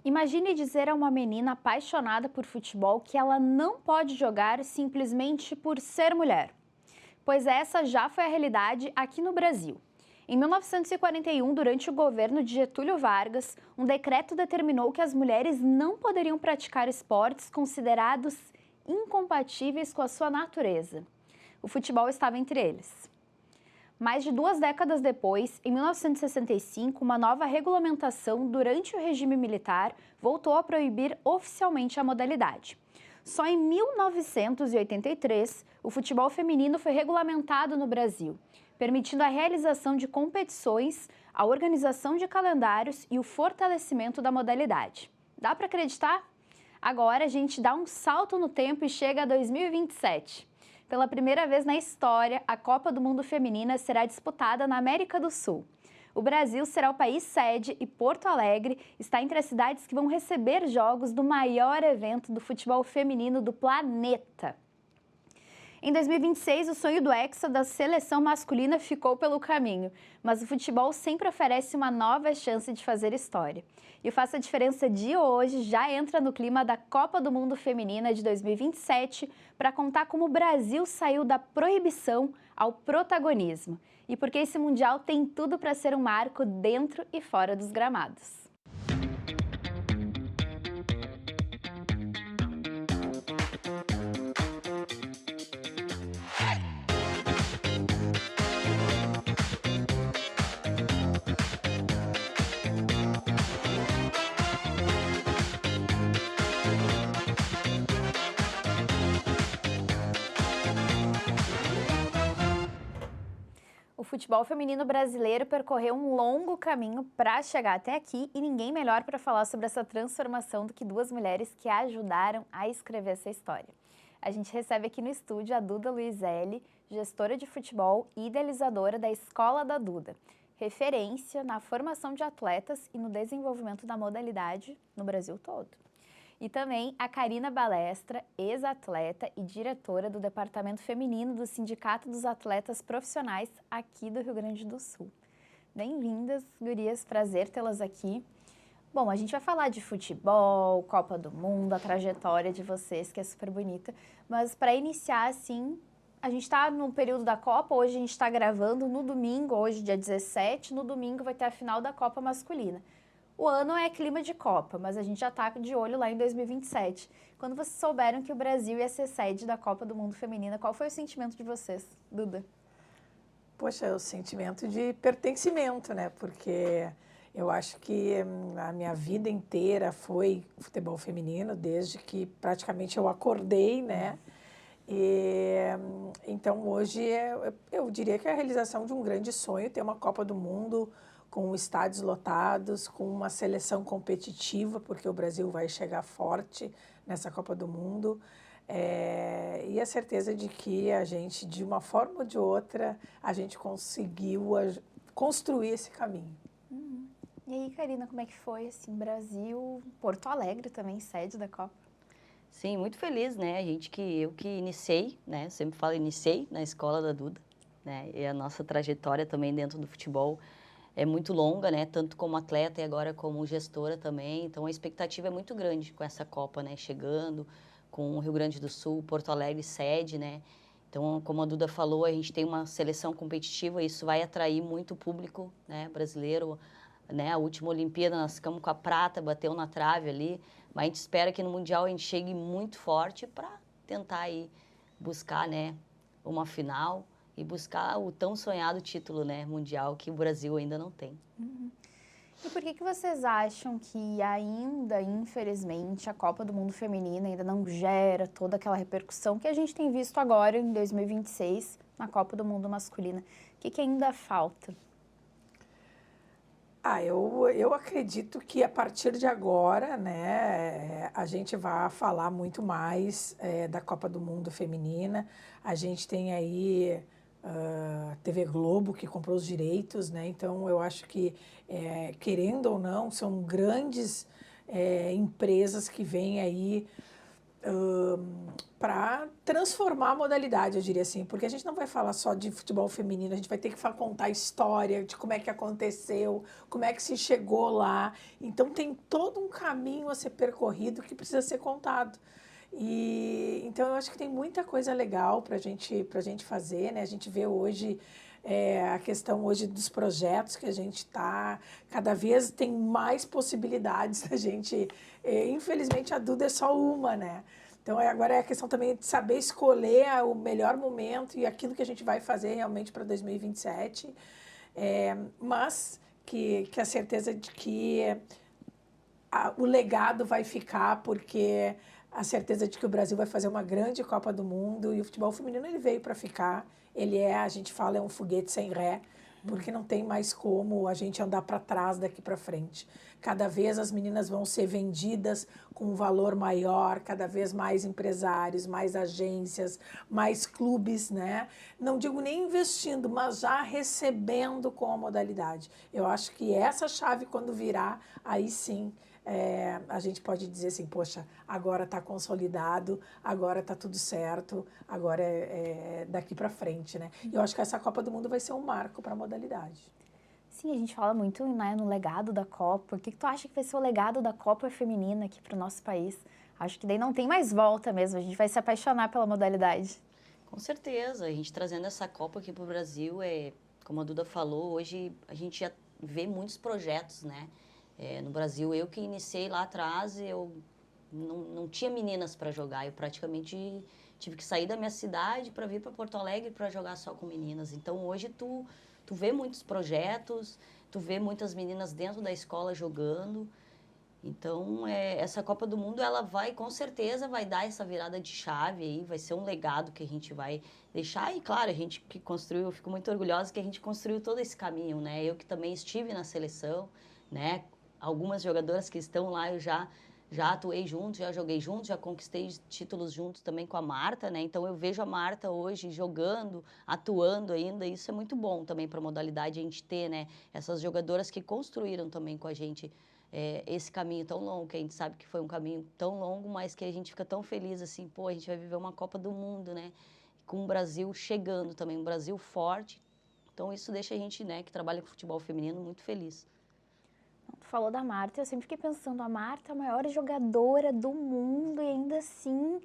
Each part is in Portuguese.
Imagine dizer a uma menina apaixonada por futebol que ela não pode jogar simplesmente por ser mulher. Pois essa já foi a realidade aqui no Brasil. Em 1941, durante o governo de Getúlio Vargas, um decreto determinou que as mulheres não poderiam praticar esportes considerados incompatíveis com a sua natureza. O futebol estava entre eles. Mais de 2 décadas depois, em 1965, uma nova regulamentação durante o regime militar voltou a proibir oficialmente a modalidade. Só em 1983, o futebol feminino foi regulamentado no Brasil, permitindo a realização de competições, a organização de calendários e o fortalecimento da modalidade. Dá para acreditar? Agora a gente dá um salto no tempo e chega a 2027. Pela primeira vez na história, a Copa do Mundo Feminina será disputada na América do Sul. O Brasil será o país sede e Porto Alegre está entre as cidades que vão receber jogos do maior evento do futebol feminino do planeta. Em 2026, o sonho do Hexa da seleção masculina ficou pelo caminho, mas o futebol sempre oferece uma nova chance de fazer história. E o Faça a Diferença de hoje já entra no clima da Copa do Mundo Feminina de 2027 para contar como o Brasil saiu da proibição ao protagonismo e porque esse Mundial tem tudo para ser um marco dentro e fora dos gramados. O futebol feminino brasileiro percorreu um longo caminho para chegar até aqui e ninguém melhor para falar sobre essa transformação do que duas mulheres que ajudaram a escrever essa história. A gente recebe aqui no estúdio a Duda Luizelli, gestora de futebol e idealizadora da Escola da Duda, referência na formação de atletas e no desenvolvimento da modalidade no Brasil todo. E também a Karina Balestra, ex-atleta e diretora do Departamento Feminino do Sindicato dos Atletas Profissionais aqui do Rio Grande do Sul. Bem-vindas, gurias, prazer tê-las aqui. Bom, a gente vai falar de futebol, Copa do Mundo, a trajetória de vocês, que é super bonita, mas para iniciar, assim, a gente está no período da Copa, hoje a gente está gravando no domingo, hoje dia 17, no domingo vai ter a final da Copa masculina. O ano é clima de Copa, mas a gente já está de olho lá em 2027. Quando vocês souberam que o Brasil ia ser sede da Copa do Mundo Feminina, qual foi o sentimento de vocês, Duda? Poxa, é o sentimento de pertencimento, né? Porque eu acho que a minha vida inteira foi futebol feminino, desde que praticamente eu acordei, né? Então hoje eu diria que é a realização de um grande sonho, ter uma Copa do Mundo com estádios lotados, com uma seleção competitiva, porque o Brasil vai chegar forte nessa Copa do Mundo. E a certeza de que a gente, de uma forma ou de outra, a gente conseguiu construir esse caminho. E aí, Karina, como é que foi, assim, Brasil, Porto Alegre também, sede da Copa? Sim, muito feliz, né? Eu que iniciei, né? Sempre falo iniciei na Escola da Duda, né? E a nossa trajetória também dentro do futebol é muito longa, né? Tanto como atleta e agora como gestora também. Então a expectativa é muito grande com essa Copa, né? Chegando, com o Rio Grande do Sul, Porto Alegre sede, né? Então, como a Duda falou, a gente tem uma seleção competitiva e isso vai atrair muito público, né? Brasileiro, né? A última Olimpíada nós ficamos com a prata, bateu na trave ali, mas a gente espera que no Mundial a gente chegue muito forte para tentar aí buscar, né? Uma final e buscar o tão sonhado título, né, mundial que o Brasil ainda não tem. E por que vocês acham que ainda, infelizmente, a Copa do Mundo Feminina ainda não gera toda aquela repercussão que a gente tem visto agora em 2026 na Copa do Mundo Masculina? O que ainda falta? Eu acredito que a partir de agora, né, a gente vai falar muito mais da Copa do Mundo Feminina. A gente tem aí TV Globo que comprou os direitos, né? Então eu acho que, querendo ou não, são grandes empresas que vêm aí para transformar a modalidade, eu diria assim, porque a gente não vai falar só de futebol feminino, a gente vai ter que contar a história de como é que aconteceu, como é que se chegou lá. Então tem todo um caminho a ser percorrido que precisa ser contado. E então eu acho que tem muita coisa legal para gente fazer, né? A gente vê hoje a questão hoje dos projetos que a gente está, cada vez tem mais possibilidades da gente. Infelizmente a Duda é só uma, né? Então agora é a questão também de saber escolher o melhor momento e aquilo que a gente vai fazer realmente para 2027, mas que a certeza de que o legado vai ficar, porque a certeza de que o Brasil vai fazer uma grande Copa do Mundo e o futebol feminino ele veio para ficar. A gente fala, é um foguete sem ré, porque não tem mais como a gente andar para trás daqui para frente. Cada vez as meninas vão ser vendidas com um valor maior, cada vez mais empresários, mais agências, mais clubes, né? Não digo nem investindo, mas já recebendo com a modalidade. Eu acho que essa chave, quando virar, aí sim a gente pode dizer assim, poxa, agora está consolidado, agora está tudo certo, agora é daqui para frente, né? E eu acho que essa Copa do Mundo vai ser um marco para a modalidade. Sim, a gente fala muito, né, no legado da Copa. O que tu acha que vai ser o legado da Copa feminina aqui para o nosso país? Acho que daí não tem mais volta mesmo, a gente vai se apaixonar pela modalidade. Com certeza, a gente trazendo essa Copa aqui para o Brasil, como a Duda falou, hoje a gente já vê muitos projetos, né? No Brasil, eu que iniciei lá atrás, eu não tinha meninas para jogar, eu praticamente tive que sair da minha cidade para vir para Porto Alegre para jogar só com meninas. Então, hoje tu vê muitos projetos, tu vê muitas meninas dentro da escola jogando. Então, essa Copa do Mundo, ela vai, com certeza, vai dar essa virada de chave aí, vai ser um legado que a gente vai deixar. E, claro, a gente que construiu, eu fico muito orgulhosa que a gente construiu todo esse caminho, né? Eu que também estive na seleção, né? Algumas jogadoras que estão lá, eu já atuei junto, já joguei junto, já conquistei títulos juntos também com a Marta, né? Então, eu vejo a Marta hoje jogando, atuando ainda, e isso é muito bom também para a modalidade, a gente ter, né? Essas jogadoras que construíram também com a gente esse caminho tão longo, que a gente sabe que foi um caminho tão longo, mas que a gente fica tão feliz, assim, pô, a gente vai viver uma Copa do Mundo, né? Com o Brasil chegando também, um Brasil forte. Então, isso deixa a gente, né, que trabalha com futebol feminino, muito feliz. Tu falou da Marta, eu sempre fiquei pensando, a Marta é a maior jogadora do mundo e ainda assim,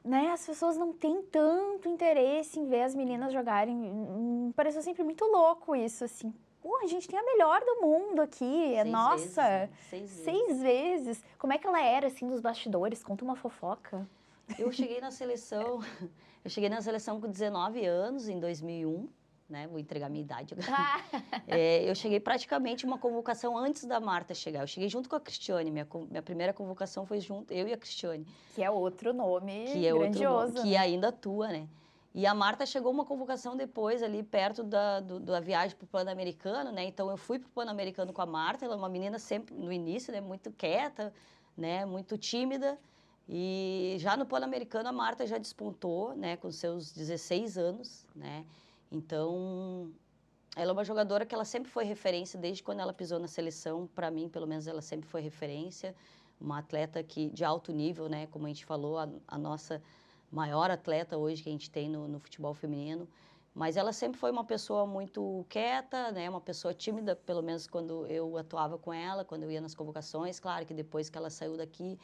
né, as pessoas não têm tanto interesse em ver as meninas jogarem. Me pareceu sempre muito louco isso, assim. Pô, a gente tem a melhor do mundo aqui, nossa, vezes, né? 6 vezes. Como é que ela era, assim, dos bastidores? Conta uma fofoca. Eu cheguei na seleção, com 19 anos, em 2001, né? Vou entregar minha idade agora. Eu cheguei praticamente uma convocação antes da Marta chegar. Eu cheguei junto com a Cristiane. Minha primeira convocação foi junto, eu e a Cristiane. Que é outro nome Que é grandioso, outro nome, que ainda atua, né? E a Marta chegou uma convocação depois, ali perto da viagem para o Pan-Americano, né? Então, eu fui para o Pan-Americano com a Marta. Ela é uma menina sempre, no início, né? Muito quieta, né? Muito tímida. E já no Pan-Americano, a Marta já despontou, né? Com seus 16 anos, né? Então, ela é uma jogadora que ela sempre foi referência, desde quando ela pisou na seleção. Para mim, pelo menos, ela sempre foi referência. Uma atleta de alto nível, né? Como a gente falou, a nossa maior atleta hoje que a gente tem no futebol feminino. Mas ela sempre foi uma pessoa muito quieta, né? Uma pessoa tímida, pelo menos quando eu atuava com ela, quando eu ia nas convocações. Claro que depois que ela saiu daqui,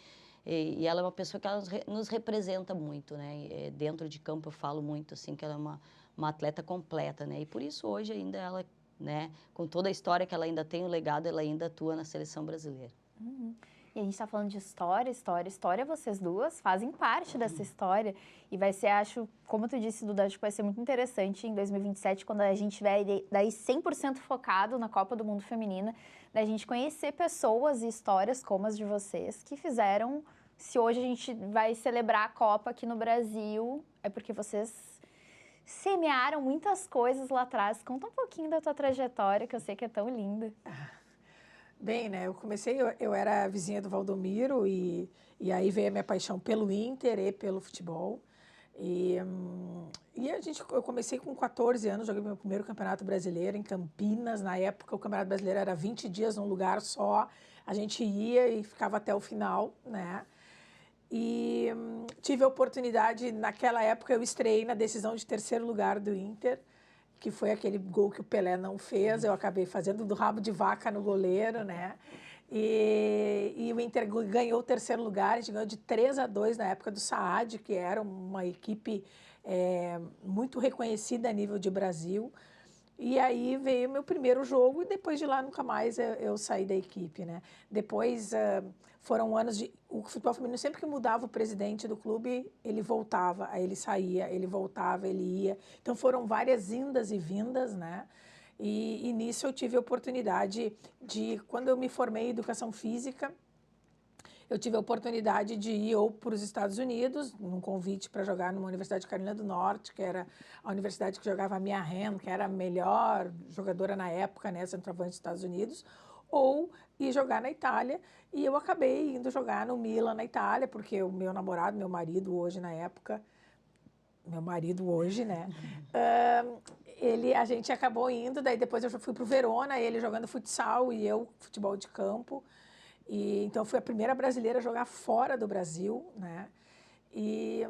e ela é uma pessoa que ela nos representa muito, né? Dentro de campo eu falo muito, assim, que ela é uma atleta completa, né? E por isso hoje ainda ela, né? Com toda a história que ela ainda tem, o legado, ela ainda atua na seleção brasileira. Uhum. E a gente está falando de história, vocês duas fazem parte dessa história. E vai ser, acho, como tu disse, Duda, acho que vai ser muito interessante em 2027, quando a gente vai daí 100% focado na Copa do Mundo Feminina, da gente conhecer pessoas e histórias como as de vocês, que fizeram, se hoje a gente vai celebrar a Copa aqui no Brasil, é porque vocês semearam muitas coisas lá atrás. Conta um pouquinho da tua trajetória, que eu sei que é tão linda. Bem, né, eu era vizinha do Valdomiro e aí veio a minha paixão pelo Inter e pelo futebol. E eu comecei com 14 anos, joguei meu primeiro campeonato brasileiro em Campinas. Na época, o campeonato brasileiro era 20 dias num lugar só. A gente ia e ficava até o final, né? E tive a oportunidade, naquela época eu estreiei na decisão de terceiro lugar do Inter, que foi aquele gol que o Pelé não fez, eu acabei fazendo do rabo de vaca no goleiro, né? E o Inter ganhou o terceiro lugar, a gente ganhou de 3-2 na época do Saad, que era uma equipe muito reconhecida a nível de Brasil. E aí veio meu primeiro jogo e depois de lá nunca mais eu saí da equipe, né? Depois foram anos de... O futebol feminino, sempre que mudava o presidente do clube, ele voltava, aí ele saía, ele voltava, ele ia. Então foram várias indas e vindas, né? E nisso eu tive a oportunidade de, quando eu me formei em educação física, eu tive a oportunidade de ir ou para os Estados Unidos, num convite para jogar numa Universidade de Carolina do Norte, que era a universidade que jogava a Mia Hamm, que era a melhor jogadora na época, né, centroavante dos Estados Unidos, ou ir jogar na Itália. E eu acabei indo jogar no Milan, na Itália, porque o meu namorado, meu marido hoje na época, meu marido hoje, né, a gente acabou indo, daí depois eu fui para o Verona, ele jogando futsal e eu futebol de campo. Então, fui a primeira brasileira a jogar fora do Brasil, né? E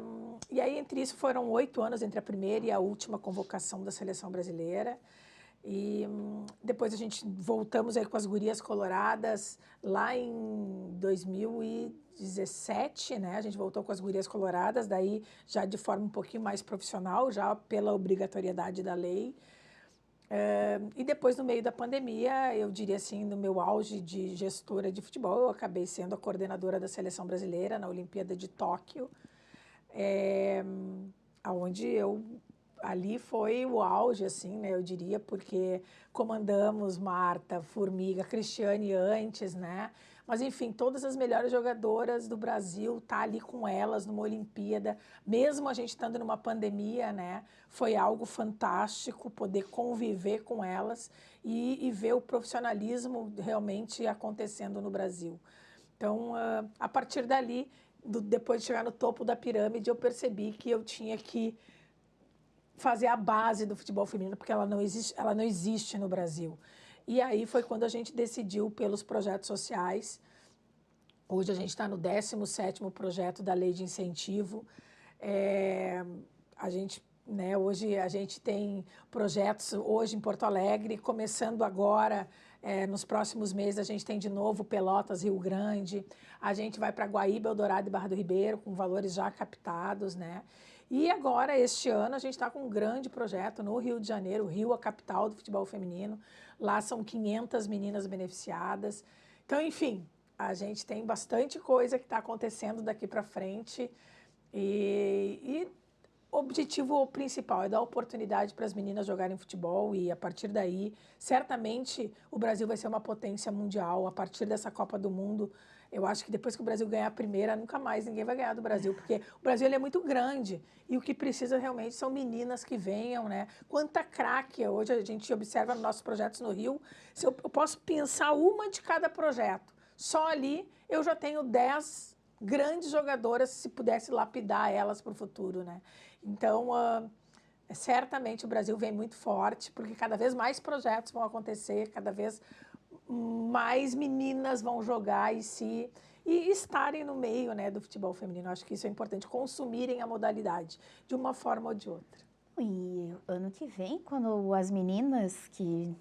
aí, entre isso, foram 8 anos entre a primeira e a última convocação da seleção brasileira. E depois a gente voltamos aí com as Gurias Coloradas lá em 2017, né? A gente voltou com as Gurias Coloradas, daí já de forma um pouquinho mais profissional, já pela obrigatoriedade da lei. E depois, no meio da pandemia, eu diria assim, no meu auge de gestora de futebol, eu acabei sendo a coordenadora da seleção brasileira na Olimpíada de Tóquio, onde ali foi o auge, assim, né, eu diria, porque comandamos Marta, Formiga, Cristiane antes, né? Mas, enfim, todas as melhores jogadoras do Brasil, tá ali com elas numa Olimpíada, mesmo a gente estando numa pandemia, né? Foi algo fantástico poder conviver com elas e ver o profissionalismo realmente acontecendo no Brasil. Então, a partir dali, depois de chegar no topo da pirâmide, eu percebi que eu tinha que fazer a base do futebol feminino, porque ela não existe no Brasil. E aí foi quando a gente decidiu pelos projetos sociais. Hoje a gente está no 17º projeto da Lei de Incentivo. Hoje a gente tem projetos hoje em Porto Alegre, começando agora, nos próximos meses a gente tem de novo Pelotas, Rio Grande. A gente vai para Guaíba, Eldorado e Barra do Ribeiro, com valores já captados, né? E agora, este ano, a gente está com um grande projeto no Rio de Janeiro, o Rio, a capital do futebol feminino. Lá são 500 meninas beneficiadas. Então, enfim, a gente tem bastante coisa que está acontecendo daqui para frente. E o objetivo principal é dar oportunidade para as meninas jogarem futebol e, a partir daí, certamente o Brasil vai ser uma potência mundial. A partir dessa Copa do Mundo, eu acho que depois que o Brasil ganhar a primeira, nunca mais ninguém vai ganhar do Brasil, porque o Brasil ele é muito grande e o que precisa realmente são meninas que venham, né? Quanta craque hoje a gente observa nos nossos projetos no Rio. Se eu posso pensar uma de cada projeto, só ali eu já tenho 10 grandes jogadoras, se pudesse lapidar elas para o futuro, né? Então, certamente o Brasil vem muito forte, porque cada vez mais projetos vão acontecer, cada vez mais meninas vão jogar e estarem no meio, né, do futebol feminino. Acho que isso é importante, consumirem a modalidade de uma forma ou de outra. E ano que vem, quando as meninas que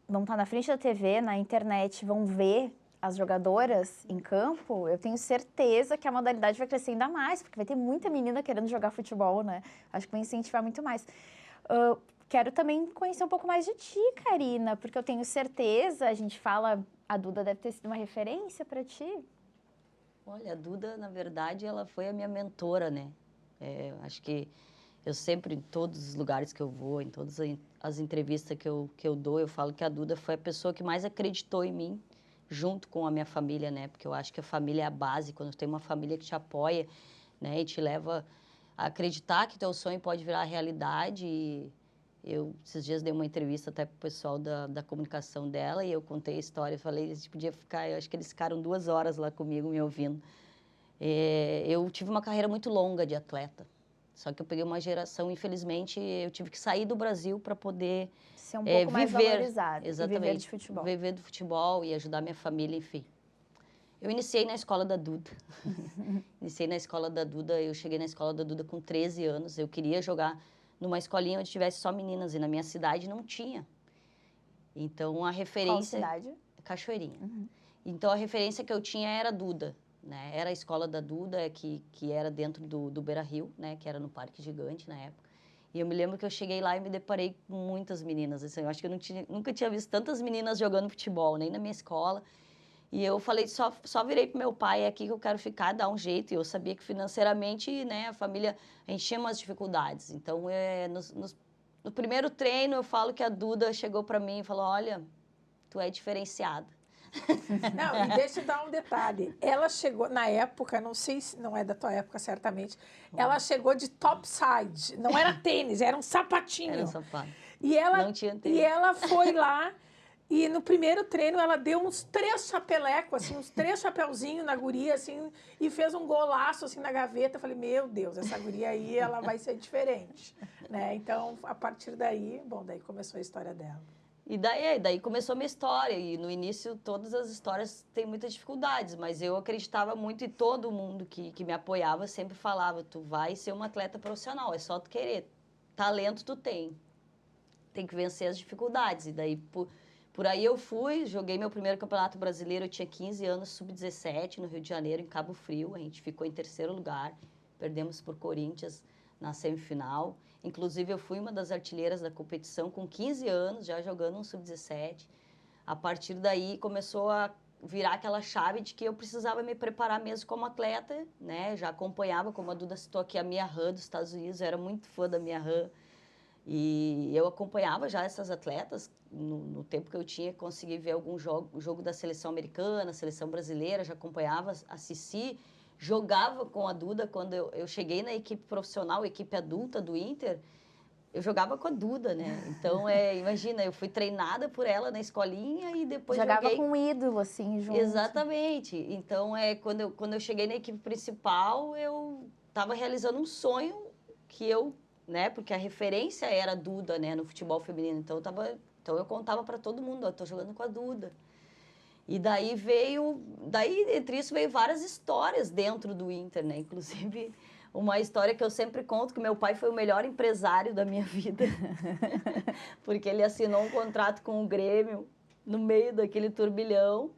vão estar na frente da TV, na internet, vão ver as jogadoras em campo, eu tenho certeza que a modalidade vai crescer ainda mais, porque vai ter muita menina querendo jogar futebol, né? Acho que vai incentivar muito mais. Quero também conhecer um pouco mais de ti, Karina, porque eu tenho certeza, a gente fala, a Duda deve ter sido uma referência para ti. Olha, a Duda, na verdade, ela foi a minha mentora, né? Acho que eu sempre, em todos os lugares que eu vou, em todas as entrevistas que eu dou, eu falo que a Duda foi a pessoa que mais acreditou em mim, junto com a minha família, né? Porque eu acho que a família é a base, quando tem uma família que te apoia, né? E te leva a acreditar que teu sonho pode virar realidade. E eu, esses dias, dei uma entrevista até pro pessoal da comunicação dela e eu contei a história, falei, eles podiam ficar, eu acho que eles ficaram 2 horas lá comigo me ouvindo. Eu tive uma carreira muito longa de atleta, só que eu peguei uma geração, infelizmente, eu tive que sair do Brasil para poder ser um pouco mais viver, valorizado, exatamente, e viver de futebol. Viver do futebol e ajudar minha família, enfim. Eu iniciei na escola da Duda. Iniciei na escola da Duda, eu cheguei na escola da Duda com 13 anos. Eu queria jogar numa escolinha onde tivesse só meninas, e na minha cidade não tinha. Então, a referência... Qual cidade? Cachoeirinha. Então, a referência que eu tinha era a Duda, né? Era a escola da Duda, que era dentro do Beira-Rio, né? Que era no Parque Gigante, na época. E eu me lembro que eu cheguei lá e me deparei com muitas meninas. Assim, eu acho que eu nunca tinha visto tantas meninas jogando futebol, nem na minha escola. E eu falei, só virei pro meu pai, é aqui que eu quero ficar, dar um jeito. E eu sabia que financeiramente, né, a família, a gente tinha umas dificuldades. Então, no primeiro treino, eu falo que a Duda chegou para mim e falou, olha, tu é diferenciada. Não, e deixa eu dar um detalhe. Ela chegou, na época, não sei se não é da tua época, certamente, ela chegou de topside. Não era tênis, era um sapatinho. Era um sapato. Não tinha tênis. E ela foi lá e no primeiro treino ela deu uns 3 chapelecos, assim, uns 3 chapeuzinhos na guria, assim, e fez um golaço, assim, na gaveta. Eu falei, meu Deus, essa guria aí, ela vai ser diferente, né? Então, a partir daí, bom, daí começou a história dela. E daí começou a minha história. E no início, todas as histórias têm muitas dificuldades, mas eu acreditava muito e todo mundo que me apoiava sempre falava, tu vai ser uma atleta profissional, é só tu querer. Talento tu tem. Tem que vencer as dificuldades. E daí, por aí eu fui, joguei meu primeiro campeonato brasileiro, eu tinha 15 anos, sub-17, no Rio de Janeiro, em Cabo Frio. A gente ficou em 3º lugar, perdemos por Corinthians na semifinal. Inclusive, eu fui uma das artilheiras da competição com 15 anos, já jogando um sub-17. A partir daí, começou a virar aquela chave de que eu precisava me preparar mesmo como atleta, né? Já acompanhava, como a Duda citou aqui, a Mia Hamm dos Estados Unidos, eu era muito fã da Mia Hamm. E eu acompanhava já essas atletas, no tempo que eu tinha, consegui ver algum jogo da seleção americana, seleção brasileira, já acompanhava a Cici, jogava com a Duda. Quando eu cheguei na equipe profissional, equipe adulta do Inter, eu jogava com a Duda, né? Então, imagina, eu fui treinada por ela na escolinha e depois jogava com um ídolo, assim, junto. Exatamente. Então, quando eu cheguei na equipe principal, eu estava realizando um sonho que eu, né? Porque a referência era a Duda, né? No futebol feminino. Então, eu contava para todo mundo, eu tô jogando com a Duda. E daí entre isso veio várias histórias dentro do Inter, né? Inclusive, uma história que eu sempre conto, que meu pai foi o melhor empresário da minha vida. Porque ele assinou um contrato com o Grêmio no meio daquele turbilhão.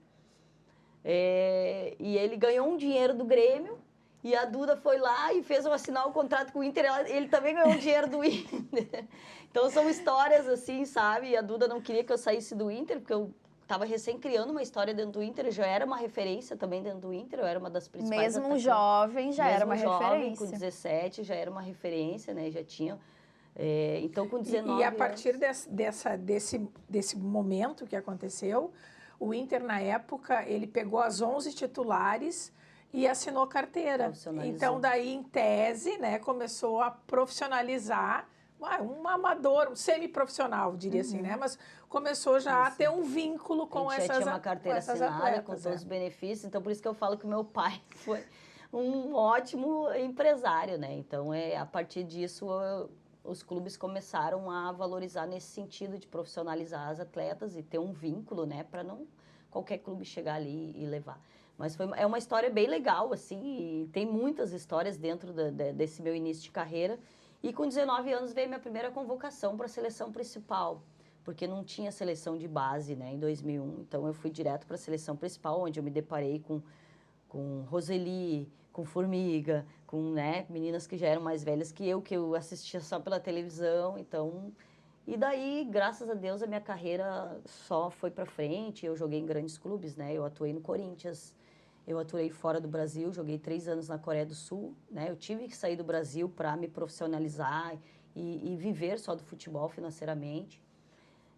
E ele ganhou um dinheiro do Grêmio. E a Duda foi lá e fez eu assinar o contrato com o Inter. Ele também ganhou um dinheiro do Inter. Então, são histórias assim, sabe? E a Duda não queria que eu saísse do Inter, porque eu estava recém criando uma história dentro do Inter, eu já era uma referência também dentro do Inter, eu era uma das principais Mesmo jovem, já era uma referência. Mesmo com 17, já era uma referência, né? Já tinha... então, com 19 E a partir desse momento que aconteceu, o Inter, na época, ele pegou as 11 titulares e assinou carteira. Então, daí, em tese, né, começou a profissionalizar um amador, um semi-profissional, diria assim, né? Mas começou já a ter um vínculo com essas atletas. Já tinha uma carteira assinada, com todos os benefícios. Então, por isso que eu falo que o meu pai foi um ótimo empresário, né? Então, a partir disso, os clubes começaram a valorizar nesse sentido de profissionalizar as atletas e ter um vínculo, né? Para não qualquer clube chegar ali e levar. Mas é uma história bem legal, assim, e tem muitas histórias dentro desse meu início de carreira. E com 19 anos veio minha primeira convocação para a seleção principal, porque não tinha seleção de base, né, em 2001. Então, eu fui direto para a seleção principal, onde eu me deparei com Roseli, com Formiga, com, né, meninas que já eram mais velhas que eu assistia só pela televisão. Então, e daí, graças a Deus, a minha carreira só foi para frente. Eu joguei em grandes clubes, né, eu atuei no Corinthians, eu atuei fora do Brasil, joguei 3 anos na Coreia do Sul, né? Eu tive que sair do Brasil para me profissionalizar e viver só do futebol financeiramente.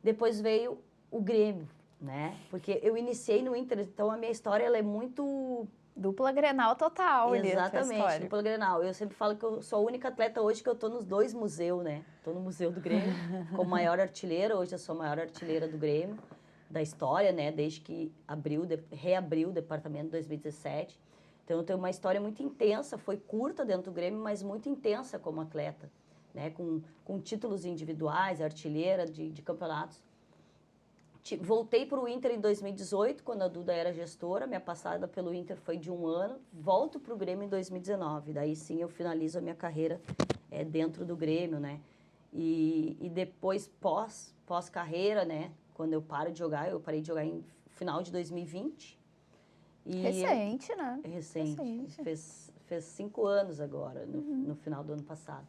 Depois veio o Grêmio, né? Porque eu iniciei no Inter, então a minha história ela é muito... Dupla Grenal total. Exatamente, dupla Grenal. Eu sempre falo que eu sou a única atleta hoje que eu tô nos 2 museus, né? Tô no Museu do Grêmio, como maior artilheira, hoje eu sou a maior artilheira do Grêmio, da história, né, desde que reabriu o departamento em 2017. Então, eu tenho uma história muito intensa, foi curta dentro do Grêmio, mas muito intensa como atleta, né, com títulos individuais, artilheira de campeonatos. Voltei para o Inter em 2018, quando a Duda era gestora. Minha passada pelo Inter foi de 1 ano. Volto para o Grêmio em 2019. Daí sim eu finalizo a minha carreira dentro do Grêmio, né? E depois, pós-carreira, né? Quando eu paro de jogar, eu parei de jogar em final de 2020. Recente, né? Recente. Fez 5 anos agora, no final do ano passado.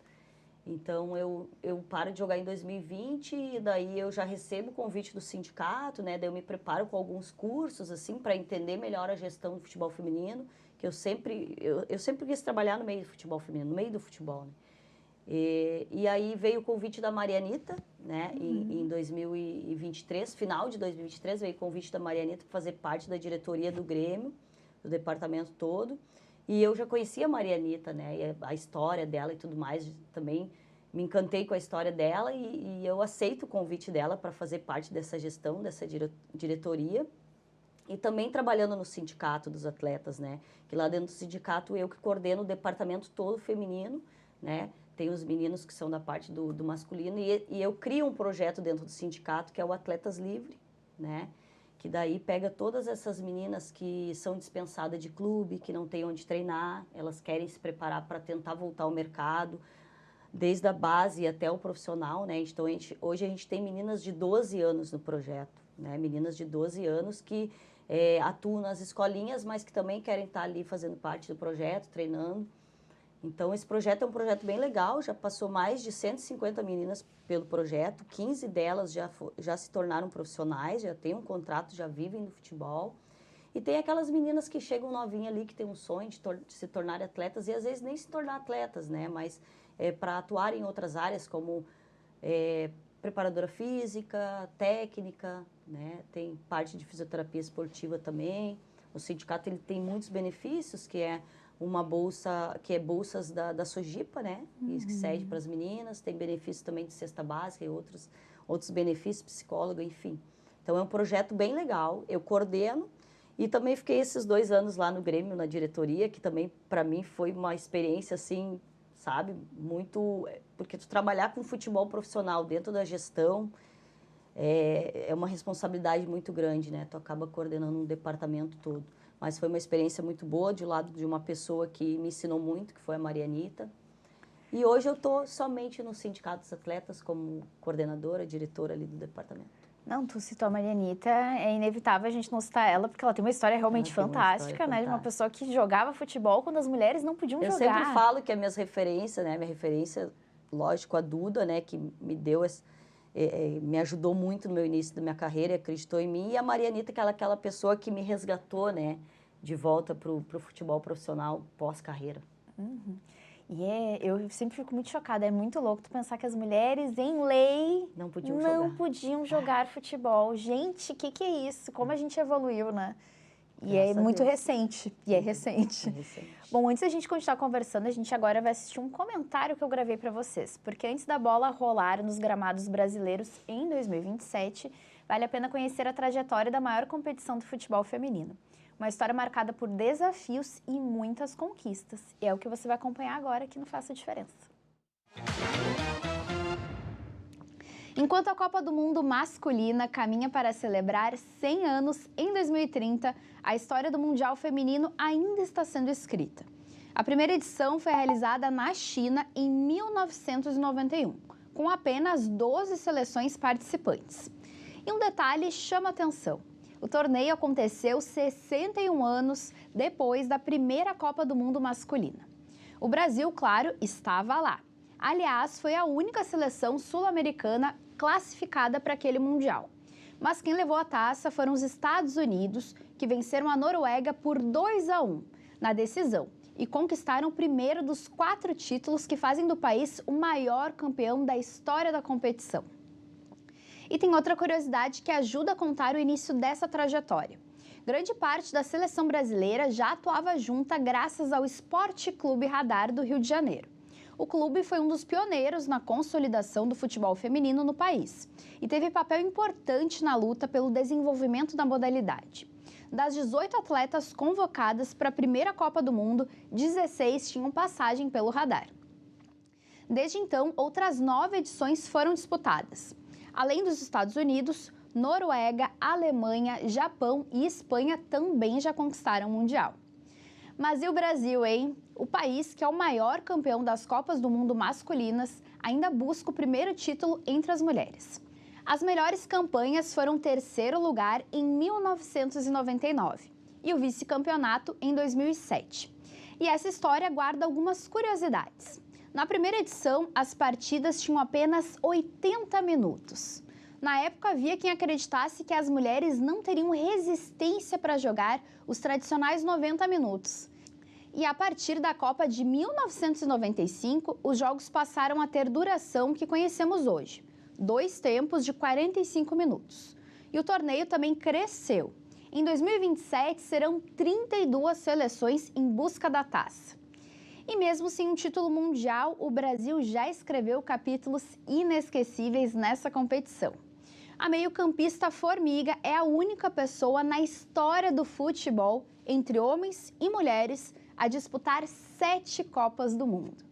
Então, eu paro de jogar em 2020 e daí eu já recebo o convite do sindicato, né? Daí eu me preparo com alguns cursos, assim, para entender melhor a gestão do futebol feminino, que eu sempre quis trabalhar no meio do futebol feminino, no meio do futebol, né? E aí veio o convite da Marianita, né? Em 2023, final de 2023, veio o convite da Marianita para fazer parte da diretoria do Grêmio, do departamento todo. E eu já conhecia a Marianita, né? E a história dela e tudo mais, também me encantei com a história dela e eu aceito o convite dela para fazer parte dessa gestão, dessa diretoria. E também trabalhando no sindicato dos atletas, né? Que lá dentro do sindicato eu que coordeno o departamento todo feminino, né? Tem os meninos que são da parte do masculino e eu crio um projeto dentro do sindicato que é o Atletas Livre, né? Que daí pega todas essas meninas que são dispensadas de clube, que não têm onde treinar, elas querem se preparar para tentar voltar ao mercado, desde a base até o profissional, né? Então, hoje a gente tem meninas de 12 anos no projeto, né? Meninas de 12 anos que atuam nas escolinhas, mas que também querem estar ali fazendo parte do projeto, treinando. Então, esse projeto é um projeto bem legal, já passou mais de 150 meninas pelo projeto, 15 delas já se tornaram profissionais, já têm um contrato, já vivem no futebol. E tem aquelas meninas que chegam novinha ali, que têm um sonho de se tornar atletas, e às vezes nem se tornar atletas, né? Mas para atuar em outras áreas, como preparadora física, técnica, né? Tem parte de fisioterapia esportiva também. O sindicato ele tem muitos benefícios, que é uma bolsa, que é bolsas da Sojipa, né? Que cede para as meninas, tem benefícios também de cesta básica e outros benefícios, psicóloga, enfim. Então, é um projeto bem legal, eu coordeno e também fiquei esses 2 anos lá no Grêmio, na diretoria, que também, para mim, foi uma experiência, assim, sabe, muito... Porque tu trabalhar com futebol profissional dentro da gestão é uma responsabilidade muito grande, né? Tu acaba coordenando um departamento todo. Mas foi uma experiência muito boa, de lado de uma pessoa que me ensinou muito, que foi a Marianita. E hoje eu estou somente no Sindicato dos Atletas como coordenadora, diretora ali do departamento. Não, tu citou a Marianita, é inevitável a gente não citar ela, porque ela tem uma história realmente fantástica, né? De uma pessoa que jogava futebol quando as mulheres não podiam jogar. Eu sempre falo que as minhas referências, né? Minha referência, lógico, a Duda, né? Que me deu me ajudou muito no meu início da minha carreira, acreditou em mim, e a Marianita, que ela é aquela pessoa que me resgatou, né, de volta para o futebol profissional pós-carreira. E eu sempre fico muito chocada, é muito louco tu pensar que as mulheres, em lei, não podiam jogar futebol. Gente, o que é isso? Como a gente evoluiu, né? E Graças é muito a Deus. recente. E é recente. Bom, antes da gente continuar conversando, a gente agora vai assistir um comentário que eu gravei para vocês. Porque antes da bola rolar nos gramados brasileiros em 2027, vale a pena conhecer a trajetória da maior competição do futebol feminino. Uma história marcada por desafios e muitas conquistas. E é o que você vai acompanhar agora aqui no Faça a Diferença. Enquanto a Copa do Mundo masculina caminha para celebrar 100 anos em 2030, a história do Mundial Feminino ainda está sendo escrita. A primeira edição foi realizada na China em 1991, com apenas 12 seleções participantes. E um detalhe chama atenção. O torneio aconteceu 61 anos depois da primeira Copa do Mundo masculina. O Brasil, claro, estava lá. Aliás, foi a única seleção sul-americana classificada para aquele Mundial. Mas quem levou a taça foram os Estados Unidos, que venceram a Noruega por 2-1 na decisão e conquistaram o primeiro dos 4 títulos que fazem do país o maior campeão da história da competição. E tem outra curiosidade que ajuda a contar o início dessa trajetória. Grande parte da seleção brasileira já atuava junta graças ao Esporte Clube Radar do Rio de Janeiro. O clube foi um dos pioneiros na consolidação do futebol feminino no país e teve papel importante na luta pelo desenvolvimento da modalidade. Das 18 atletas convocadas para a primeira Copa do Mundo, 16 tinham passagem pelo Radar. Desde então, outras 9 edições foram disputadas. Além dos Estados Unidos, Noruega, Alemanha, Japão e Espanha também já conquistaram o Mundial. Mas e o Brasil, hein? O país, que é o maior campeão das Copas do Mundo masculinas, ainda busca o primeiro título entre as mulheres. As melhores campanhas foram terceiro lugar em 1999 e o vice-campeonato em 2007. E essa história guarda algumas curiosidades. Na primeira edição, as partidas tinham apenas 80 minutos. Na época, havia quem acreditasse que as mulheres não teriam resistência para jogar os tradicionais 90 minutos. E a partir da Copa de 1995, os jogos passaram a ter duração que conhecemos hoje, 2 tempos de 45 minutos. E o torneio também cresceu. Em 2027, serão 32 seleções em busca da taça. E mesmo sem um título mundial, o Brasil já escreveu capítulos inesquecíveis nessa competição. A meio-campista Formiga é a única pessoa na história do futebol, entre homens e mulheres, a disputar 7 Copas do Mundo.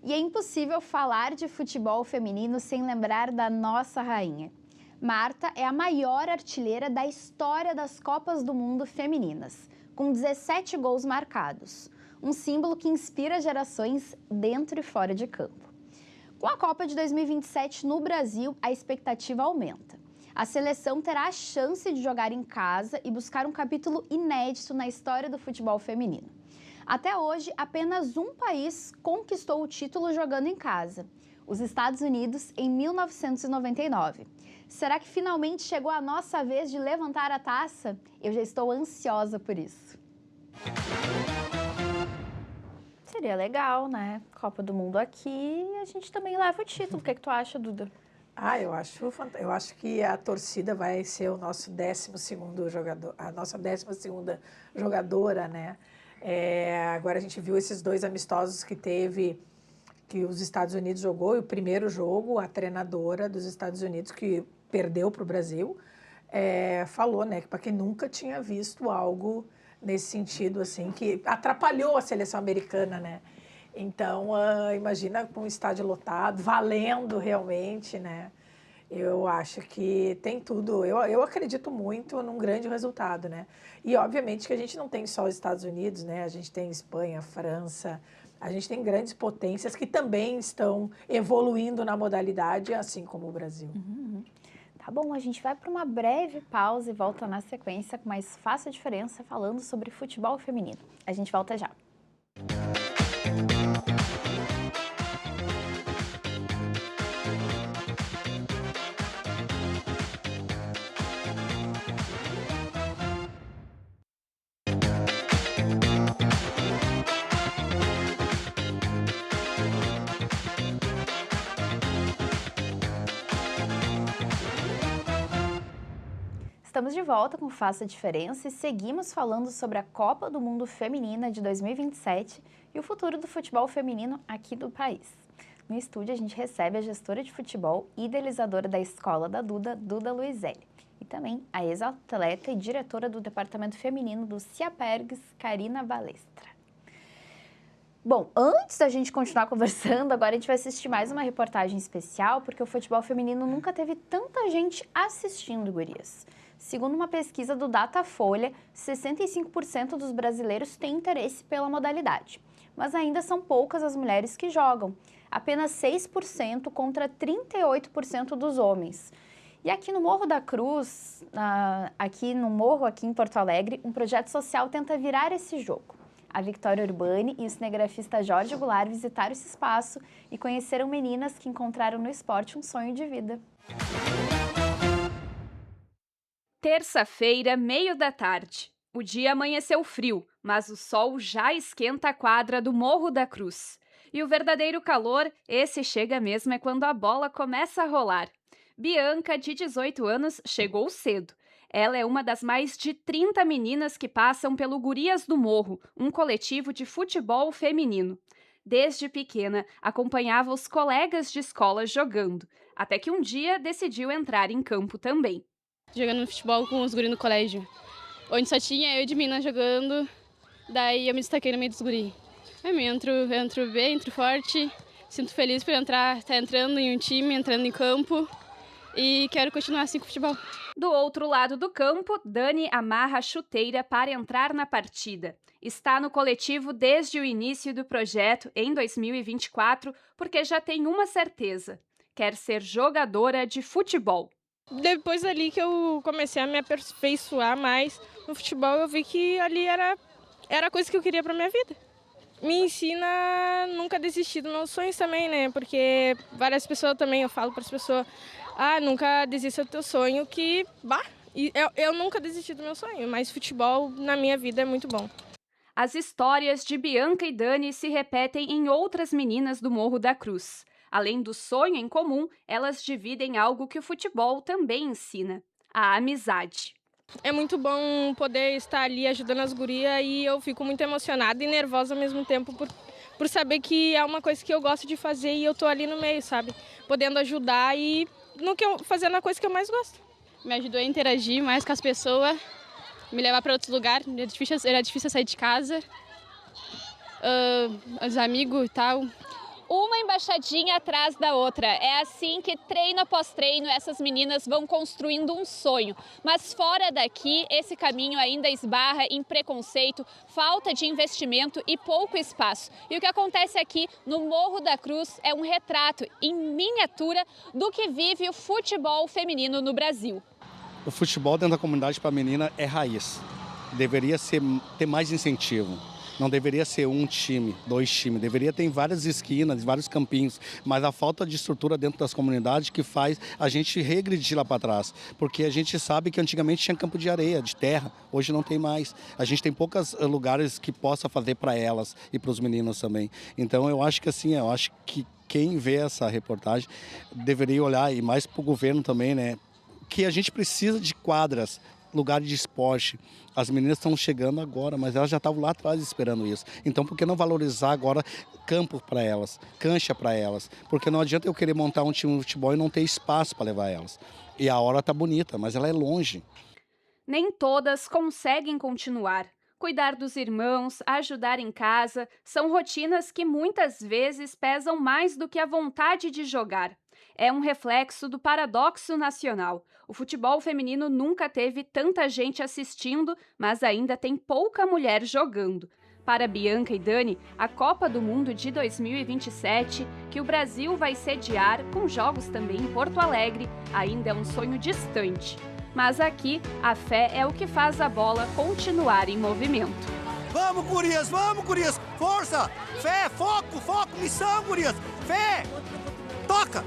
E é impossível falar de futebol feminino sem lembrar da nossa rainha. Marta é a maior artilheira da história das Copas do Mundo femininas, com 17 gols marcados, um símbolo que inspira gerações dentro e fora de campo. Com a Copa de 2027 no Brasil, a expectativa aumenta. A seleção terá a chance de jogar em casa e buscar um capítulo inédito na história do futebol feminino. Até hoje, apenas um país conquistou o título jogando em casa: os Estados Unidos, em 1999. Será que finalmente chegou a nossa vez de levantar a taça? Eu já estou ansiosa por isso. Seria legal, né? Copa do Mundo aqui e a gente também leva o título. O que é que tu acha, Duda? Eu acho que a torcida vai ser o nosso 12º jogador, a nossa 12ª jogadora, né? Agora a gente viu esses 2 amistosos que teve, que os Estados Unidos jogou, e o primeiro jogo, a treinadora dos Estados Unidos, que perdeu para o Brasil, falou, né, que para quem nunca tinha visto algo nesse sentido, assim, que atrapalhou a seleção americana, né? Então, imagina com um estádio lotado, valendo realmente, né? Eu acho que tem tudo. Eu acredito muito num grande resultado, né? E, obviamente, que a gente não tem só os Estados Unidos, né? A gente tem Espanha, França, a gente tem grandes potências que também estão evoluindo na modalidade, assim como o Brasil. Tá bom, a gente vai para uma breve pausa e volta na sequência com mais Faça a Diferença, falando sobre futebol feminino. A gente volta já. Estamos de volta com Faça a Diferença e seguimos falando sobre a Copa do Mundo Feminina de 2027 e o futuro do futebol feminino aqui do país. No estúdio a gente recebe a gestora de futebol e idealizadora da Escola da Duda, Duda Luizelli, e também a ex-atleta e diretora do departamento feminino do CIAPERGS, Karina Balestra. Bom, antes da gente continuar conversando, agora a gente vai assistir mais uma reportagem especial, porque o futebol feminino nunca teve tanta gente assistindo, gurias. Segundo uma pesquisa do Datafolha, 65% dos brasileiros têm interesse pela modalidade. Mas ainda são poucas as mulheres que jogam, apenas 6% contra 38% dos homens. E aqui no Morro da Cruz, aqui em Porto Alegre, um projeto social tenta virar esse jogo. A Victoria Urbani e o cinegrafista Jorge Goulart visitaram esse espaço e conheceram meninas que encontraram no esporte um sonho de vida. Terça-feira, meio da tarde. O dia amanheceu frio, mas o sol já esquenta a quadra do Morro da Cruz. E o verdadeiro calor, esse chega mesmo é quando a bola começa a rolar. Bianca, de 18 anos, chegou cedo. Ela é uma das mais de 30 meninas que passam pelo Gurias do Morro, um coletivo de futebol feminino. Desde pequena, acompanhava os colegas de escola jogando, até que um dia decidiu entrar em campo também. Jogando futebol com os guris no colégio, onde só tinha eu de menina jogando, daí eu me destaquei no meio dos guris. Eu entro bem, entro forte, sinto feliz por estar entrando em um time, entrando em campo. e quero continuar assim com o futebol. Do outro lado do campo, Dani amarra a chuteira para entrar na partida. Está no coletivo desde o início do projeto, em 2024, porque já tem uma certeza: quer ser jogadora de futebol. Depois dali que eu comecei a me aperfeiçoar mais no futebol, eu vi que ali era a coisa que eu queria para minha vida. Me ensina a nunca desistir dos meus sonhos também, né? Porque várias pessoas também, eu falo para as pessoas, nunca desista do teu sonho, que, eu nunca desisti do meu sonho, mas futebol na minha vida é muito bom. As histórias de Bianca e Dani se repetem em outras meninas do Morro da Cruz. Além do sonho em comum, elas dividem algo que o futebol também ensina: a amizade. É muito bom poder estar ali ajudando as gurias e eu fico muito emocionada e nervosa ao mesmo tempo por saber que é uma coisa que eu gosto de fazer e eu tô ali no meio, sabe? Podendo ajudar e fazendo a coisa que eu mais gosto. Me ajudou a interagir mais com as pessoas, me levar para outros lugares, era difícil sair de casa, os amigos e tal. Uma embaixadinha atrás da outra. É assim que, treino após treino, essas meninas vão construindo um sonho. Mas fora daqui, esse caminho ainda esbarra em preconceito, falta de investimento e pouco espaço. E o que acontece aqui no Morro da Cruz é um retrato em miniatura do que vive o futebol feminino no Brasil. O futebol dentro da comunidade para a menina é raiz. Deveria ter mais incentivo. Não deveria ser um time, 2 times. Deveria ter em várias esquinas, vários campinhos. Mas a falta de estrutura dentro das comunidades que faz a gente regredir lá para trás. Porque a gente sabe que antigamente tinha campo de areia, de terra. Hoje não tem mais. A gente tem poucos lugares que possa fazer para elas e para os meninos também. Então eu acho que assim, quem vê essa reportagem deveria olhar, e mais para o governo também, né? Que a gente precisa de quadras, lugares de esporte. As meninas estão chegando agora, mas elas já estavam lá atrás esperando isso. Então, por que não valorizar agora campo para elas, cancha para elas? Porque não adianta eu querer montar um time de futebol e não ter espaço para levar elas. E a hora está bonita, mas ela é longe. Nem todas conseguem continuar. Cuidar dos irmãos, ajudar em casa, são rotinas que muitas vezes pesam mais do que a vontade de jogar. É um reflexo do paradoxo nacional. O futebol feminino nunca teve tanta gente assistindo, mas ainda tem pouca mulher jogando. Para Bianca e Dani, a Copa do Mundo de 2027, que o Brasil vai sediar com jogos também em Porto Alegre, ainda é um sonho distante. Mas aqui, a fé é o que faz a bola continuar em movimento. Vamos, gurias! Força! Fé, foco, missão, gurias! Fé! Toca!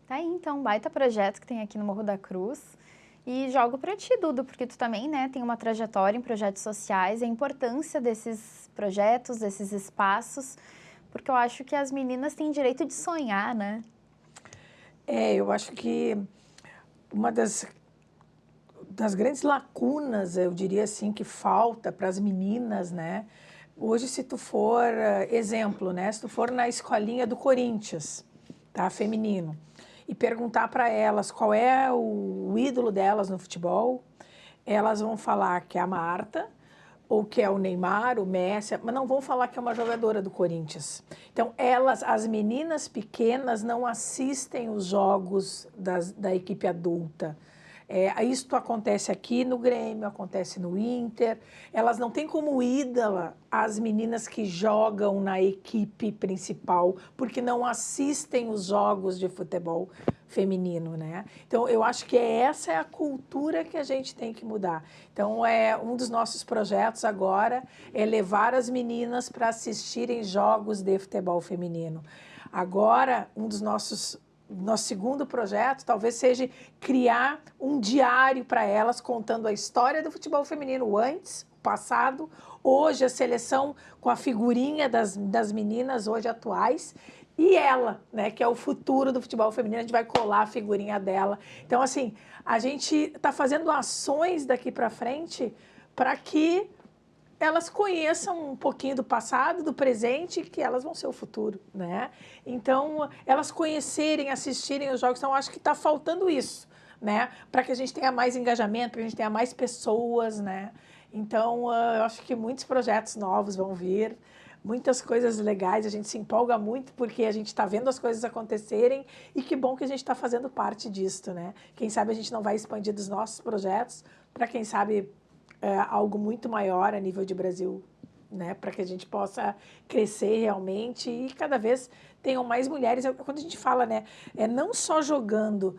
Tá aí, então, um baita projeto que tem aqui no Morro da Cruz. E jogo para ti, Duda, porque tu também, né, tem uma trajetória em projetos sociais, a importância desses projetos, desses espaços, porque eu acho que as meninas têm direito de sonhar, né? Eu acho que uma das grandes lacunas, eu diria assim, que falta para as meninas, né? Hoje, se tu for, exemplo, né? Se tu for na escolinha do Corinthians, tá? Feminino, e perguntar para elas qual é o ídolo delas no futebol, elas vão falar que é a Marta, ou que é o Neymar, o Messi, mas não vão falar que é uma jogadora do Corinthians. Então, as meninas pequenas, não assistem os jogos da equipe adulta. Isto acontece aqui no Grêmio, acontece no Inter. Elas não têm como ídola as meninas que jogam na equipe principal, porque não assistem os jogos de futebol feminino, né? Então, eu acho que essa é a cultura que a gente tem que mudar. Então, um dos nossos projetos agora é levar as meninas para assistirem jogos de futebol feminino. Agora, nosso segundo projeto talvez seja criar um diário para elas contando a história do futebol feminino antes, o passado, hoje a seleção com a figurinha das meninas hoje atuais e ela, né, que é o futuro do futebol feminino, a gente vai colar a figurinha dela. Então, assim, a gente está fazendo ações daqui para frente para que elas conheçam um pouquinho do passado, do presente, que elas vão ser o futuro, né? Então, elas conhecerem, assistirem os jogos, então acho que está faltando isso, né? Para que a gente tenha mais engajamento, para que a gente tenha mais pessoas, né? Então, eu acho que muitos projetos novos vão vir, muitas coisas legais, a gente se empolga muito porque a gente está vendo as coisas acontecerem e que bom que a gente está fazendo parte disso, né? Quem sabe a gente não vai expandir dos nossos projetos para, quem sabe, algo muito maior a nível de Brasil, né? Para que a gente possa crescer realmente e cada vez tenham mais mulheres. Quando a gente fala, né, não só jogando,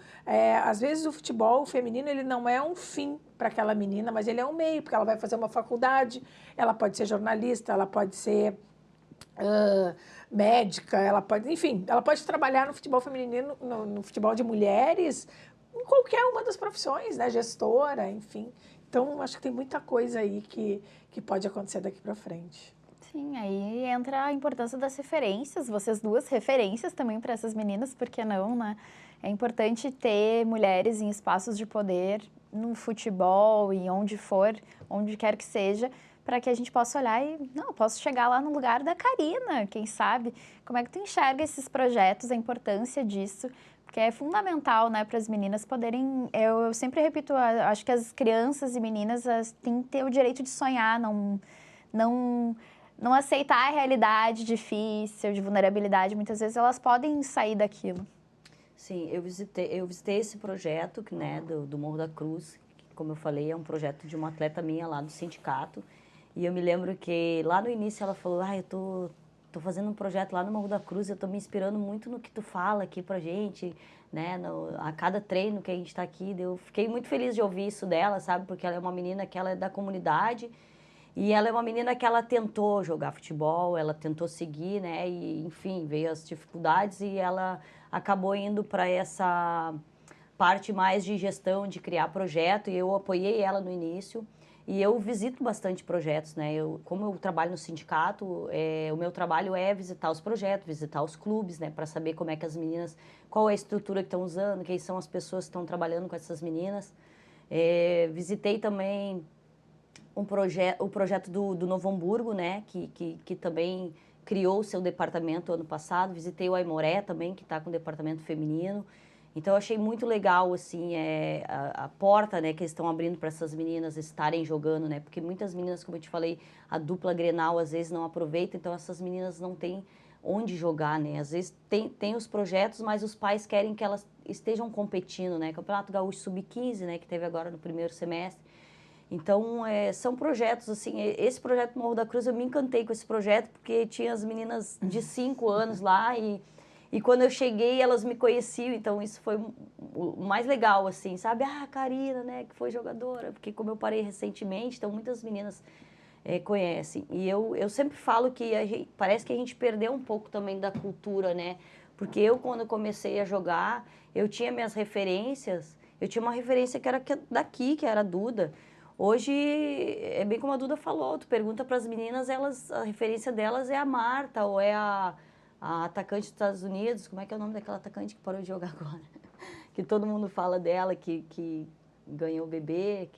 às vezes o futebol feminino ele não é um fim para aquela menina, mas ele é um meio, porque ela vai fazer uma faculdade, ela pode ser jornalista, ela pode ser médica, ela pode trabalhar no futebol feminino, no futebol de mulheres, em qualquer uma das profissões, né? Gestora, enfim. Então, acho que tem muita coisa aí que pode acontecer daqui para frente. Sim, aí entra a importância das referências, vocês duas referências também para essas meninas, por que não, né? É importante ter mulheres em espaços de poder, no futebol e onde for, onde quer que seja, para que a gente possa olhar e, não, posso chegar lá no lugar da Karina, quem sabe? Como é que tu enxerga esses projetos, a importância disso? Porque é fundamental, né, para as meninas poderem... Eu sempre repito, acho que as crianças e meninas têm que ter o direito de sonhar, não aceitar a realidade difícil, de vulnerabilidade. Muitas vezes elas podem sair daquilo. Sim, eu visitei esse projeto, né, do Morro da Cruz, que, como eu falei, é um projeto de uma atleta minha lá do sindicato. E eu me lembro que lá no início ela falou, eu tô fazendo um projeto lá no Morro da Cruz, eu tô me inspirando muito no que tu fala aqui pra gente, né, a cada treino que a gente tá aqui. Eu fiquei muito feliz de ouvir isso dela, sabe, porque ela é uma menina que ela é da comunidade e ela é uma menina que ela tentou jogar futebol, ela tentou seguir, né, e enfim, veio as dificuldades e ela acabou indo para essa parte mais de gestão, de criar projeto, e eu apoiei ela no início. E eu visito bastante projetos, né? Como eu trabalho no sindicato, o meu trabalho é visitar os projetos, visitar os clubes, né? Para saber como é que as meninas, qual é a estrutura que estão usando, quem são as pessoas que estão trabalhando com essas meninas. Visitei também o projeto do Novo Hamburgo, né? Que também criou o seu departamento ano passado. Visitei o Aimoré também, que está com o departamento feminino. Então, eu achei muito legal, assim, a porta, né, que eles estão abrindo para essas meninas estarem jogando, né? Porque muitas meninas, como eu te falei, a dupla Grenal, às vezes, não aproveita, então essas meninas não têm onde jogar, né? Às vezes, tem os projetos, mas os pais querem que elas estejam competindo, né? Campeonato Gaúcho Sub-15, né, que teve agora no primeiro semestre. Então, são projetos, assim, esse projeto do Morro da Cruz, eu me encantei com esse projeto, porque tinha as meninas de 5 anos lá e quando eu cheguei, elas me conheciam, então isso foi o mais legal, assim, sabe? A Karina, né, que foi jogadora, porque como eu parei recentemente, então muitas meninas conhecem. E eu sempre falo que parece que a gente perdeu um pouco também da cultura, né? Porque quando comecei a jogar, eu tinha minhas referências, eu tinha uma referência que era daqui, que era a Duda. Hoje, é bem como a Duda falou, tu pergunta para as meninas, a referência delas é a Marta, ou é a atacante dos Estados Unidos, como é que é o nome daquela atacante que parou de jogar agora? Que todo mundo fala dela, que ganhou o bebê,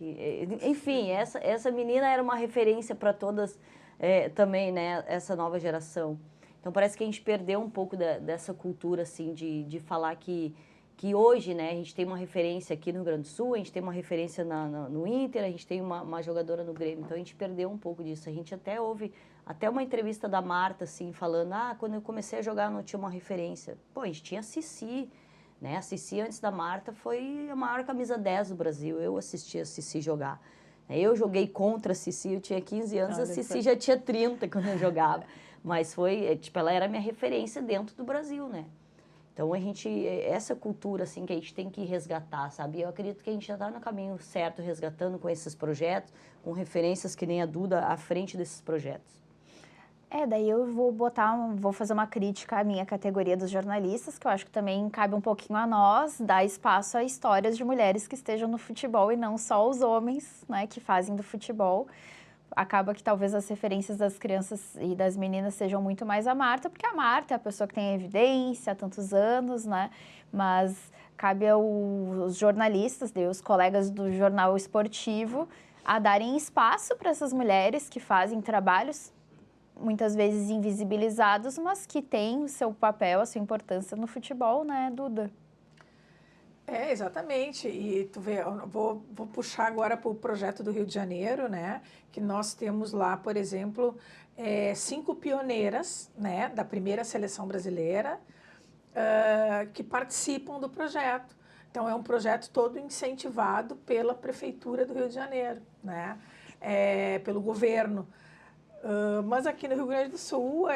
enfim, essa menina era uma referência para todas também, né, essa nova geração. Então, parece que a gente perdeu um pouco dessa cultura, assim, de falar que hoje, né, a gente tem uma referência aqui no Rio Grande do Sul, a gente tem uma referência no Inter, a gente tem uma jogadora no Grêmio, então a gente perdeu um pouco disso. A gente até ouve uma entrevista da Marta, assim, falando, quando eu comecei a jogar eu não tinha uma referência. Pô, a gente tinha a Cici, né? A Cici, antes da Marta, foi a maior camisa 10 do Brasil. Eu assisti a Cici jogar. Eu joguei contra a Cici, eu tinha 15 anos, a Cici já tinha 30 quando eu jogava. Mas foi, tipo, ela era a minha referência dentro do Brasil, né? Então, essa cultura, assim, que a gente tem que resgatar, sabe? Eu acredito que a gente já está no caminho certo, resgatando com esses projetos, com referências que nem a Duda à frente desses projetos. Daí eu vou fazer uma crítica à minha categoria dos jornalistas, que eu acho que também cabe um pouquinho a nós, dar espaço a histórias de mulheres que estejam no futebol e não só os homens, né, que fazem do futebol. Acaba que talvez as referências das crianças e das meninas sejam muito mais a Marta, porque a Marta é a pessoa que tem evidência há tantos anos, né? Mas cabe aos jornalistas, os colegas do jornal esportivo, a darem espaço para essas mulheres que fazem trabalhos muitas vezes invisibilizados, mas que têm o seu papel, a sua importância no futebol, né, Duda? Exatamente. E tu vê, eu vou puxar agora para o projeto do Rio de Janeiro, né? Que nós temos lá, por exemplo, 5 pioneiras, né, da primeira seleção brasileira que participam do projeto. Então, é um projeto todo incentivado pela Prefeitura do Rio de Janeiro, né? Pelo governo. Mas aqui no Rio Grande do Sul,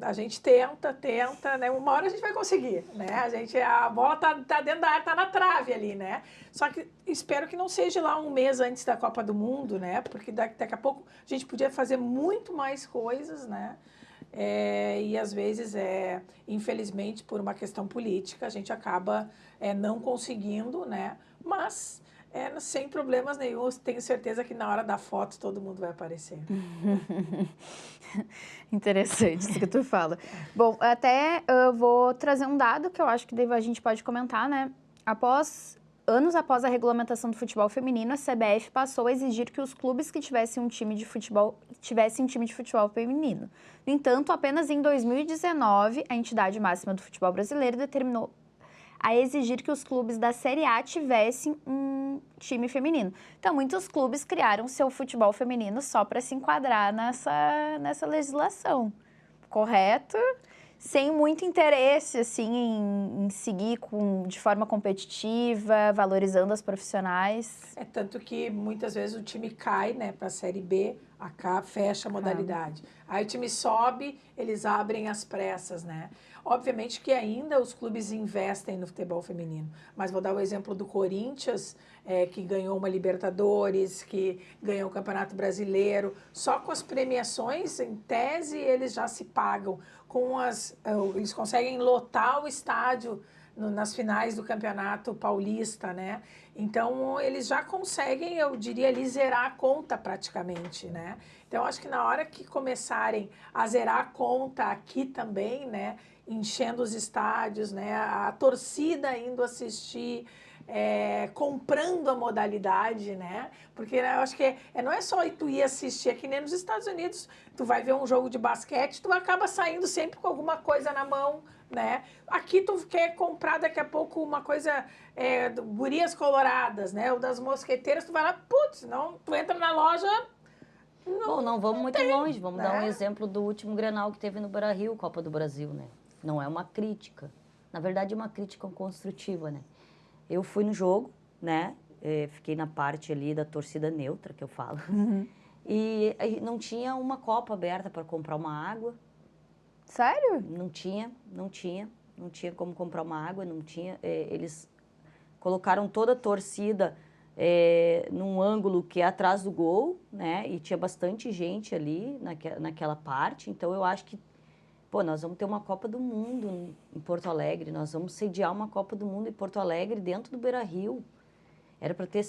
a gente tenta, né? Uma hora a gente vai conseguir, né? A bola tá dentro da área, tá na trave ali, né? Só que espero que não seja lá um mês antes da Copa do Mundo, né? Porque daqui a pouco a gente podia fazer muito mais coisas, né? E às vezes, infelizmente, por uma questão política, a gente acaba não conseguindo, né? Mas sem problemas nenhum, tenho certeza que na hora da foto todo mundo vai aparecer. Interessante isso que tu fala. Bom, até eu vou trazer um dado que eu acho que a gente pode comentar, né? Anos após a regulamentação do futebol feminino, a CBF passou a exigir que os clubes que tivessem um time de futebol feminino. No entanto, apenas em 2019, a entidade máxima do futebol brasileiro determinou a exigir que os clubes da Série A tivessem um time feminino. Então, muitos clubes criaram seu futebol feminino só para se enquadrar nessa legislação, correto? Sem muito interesse, assim, em seguir de forma competitiva, valorizando as profissionais. Tanto que muitas vezes o time cai, né, para a Série B, fecha a modalidade. Aí o time sobe, eles abrem as pressas, né? Obviamente que ainda os clubes investem no futebol feminino, mas vou dar o exemplo do Corinthians, que ganhou uma Libertadores, que ganhou o Campeonato Brasileiro. Só com as premiações, em tese, eles já se pagam. Eles conseguem lotar o estádio nas finais do Campeonato Paulista, né? Então, eles já conseguem, eu diria ali, zerar a conta praticamente, né? Então, acho que na hora que começarem a zerar a conta aqui também, né? Enchendo os estádios, né? A torcida indo assistir, comprando a modalidade, né? Porque eu acho que não é só tu ir assistir, é que nem nos Estados Unidos, tu vai ver um jogo de basquete, tu acaba saindo sempre com alguma coisa na mão, né? Aqui tu quer comprar daqui a pouco uma coisa gurias coloradas, né? Ou das mosqueteiras, tu vai lá, putz, não, tu entra na loja. Não vamos muito longe, vamos dar um exemplo do último Grenal que teve no Beira-Rio, Copa do Brasil, né? Não é uma crítica, na verdade é uma crítica construtiva, né? Eu fui no jogo, né? Fiquei na parte ali da torcida neutra, que eu falo. Uhum. E não tinha uma copa aberta para comprar uma água. Sério? Não tinha como comprar uma água, não tinha. Eles colocaram toda a torcida num ângulo que é atrás do gol, né? E tinha bastante gente ali naquela parte. Então, eu acho que, nós vamos ter uma Copa do Mundo em Porto Alegre, nós vamos sediar uma Copa do Mundo em Porto Alegre dentro do Beira-Rio. Era para ter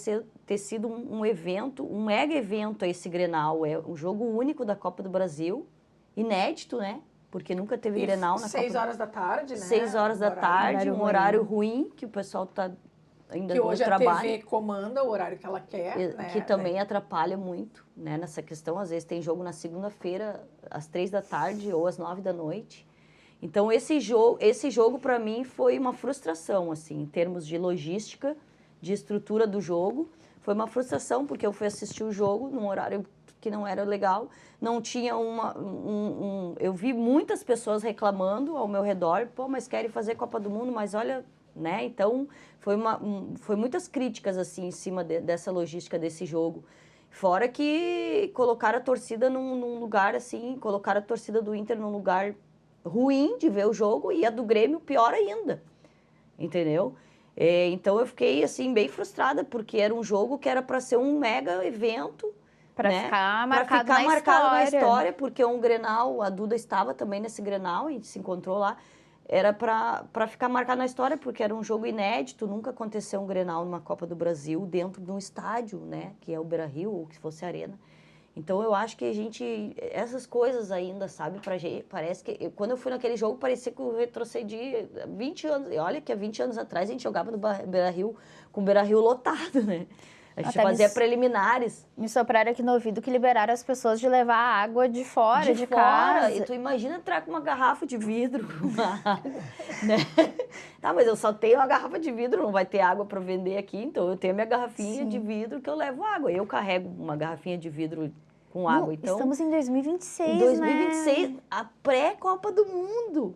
sido um evento, um mega evento esse Grenal. É um jogo único da Copa do Brasil, inédito, né? Porque nunca teve Grenal na Copa. 6 horas da tarde, né? 6 horas da tarde, um horário ruim, que o pessoal está ainda no trabalho. Que hoje a TV comanda o horário que ela quer, né? Que também atrapalha muito, né? Nessa questão, às vezes tem jogo na segunda-feira, às 3 da tarde ou às 9 da noite. Então, esse jogo para mim foi uma frustração, assim, em termos de logística, de estrutura do jogo. Foi uma frustração, porque eu fui assistir o jogo num horário que não era legal, não tinha eu vi muitas pessoas reclamando ao meu redor, mas querem fazer Copa do Mundo, mas olha, né? Então, foi muitas críticas, assim, em cima dessa logística desse jogo. Fora que colocaram a torcida num lugar, assim, colocaram a torcida do Inter num lugar ruim de ver o jogo e a do Grêmio pior ainda, entendeu? Então, eu fiquei, assim, bem frustrada, porque era um jogo que era para ser um mega evento, Para né? ficar Pra marcado, ficar na, marcado história. na história, porque um Grenal, a Duda estava também nesse Grenal, a gente se encontrou lá, era para ficar marcado na história, porque era um jogo inédito, nunca aconteceu um Grenal numa Copa do Brasil dentro de um estádio, né, que é o Beira-Rio, ou que fosse a Arena. Então, eu acho que a gente, essas coisas ainda, sabe, parece que, quando eu fui naquele jogo, parecia que eu retrocedi 20 anos, e olha que há 20 anos atrás a gente jogava no Beira-Rio, com o Beira-Rio lotado, né? A gente fazia preliminares. Me sopraram aqui no ouvido que liberaram as pessoas de levar água de fora, de casa. E tu imagina entrar com uma garrafa de vidro, uma água, né? Tá, mas eu só tenho uma garrafa de vidro, não vai ter água para vender aqui, então eu tenho a minha garrafinha de vidro que eu levo água. Eu carrego uma garrafinha de vidro com água. Então, estamos em 2026, em 2026, né? a pré-Copa do Mundo.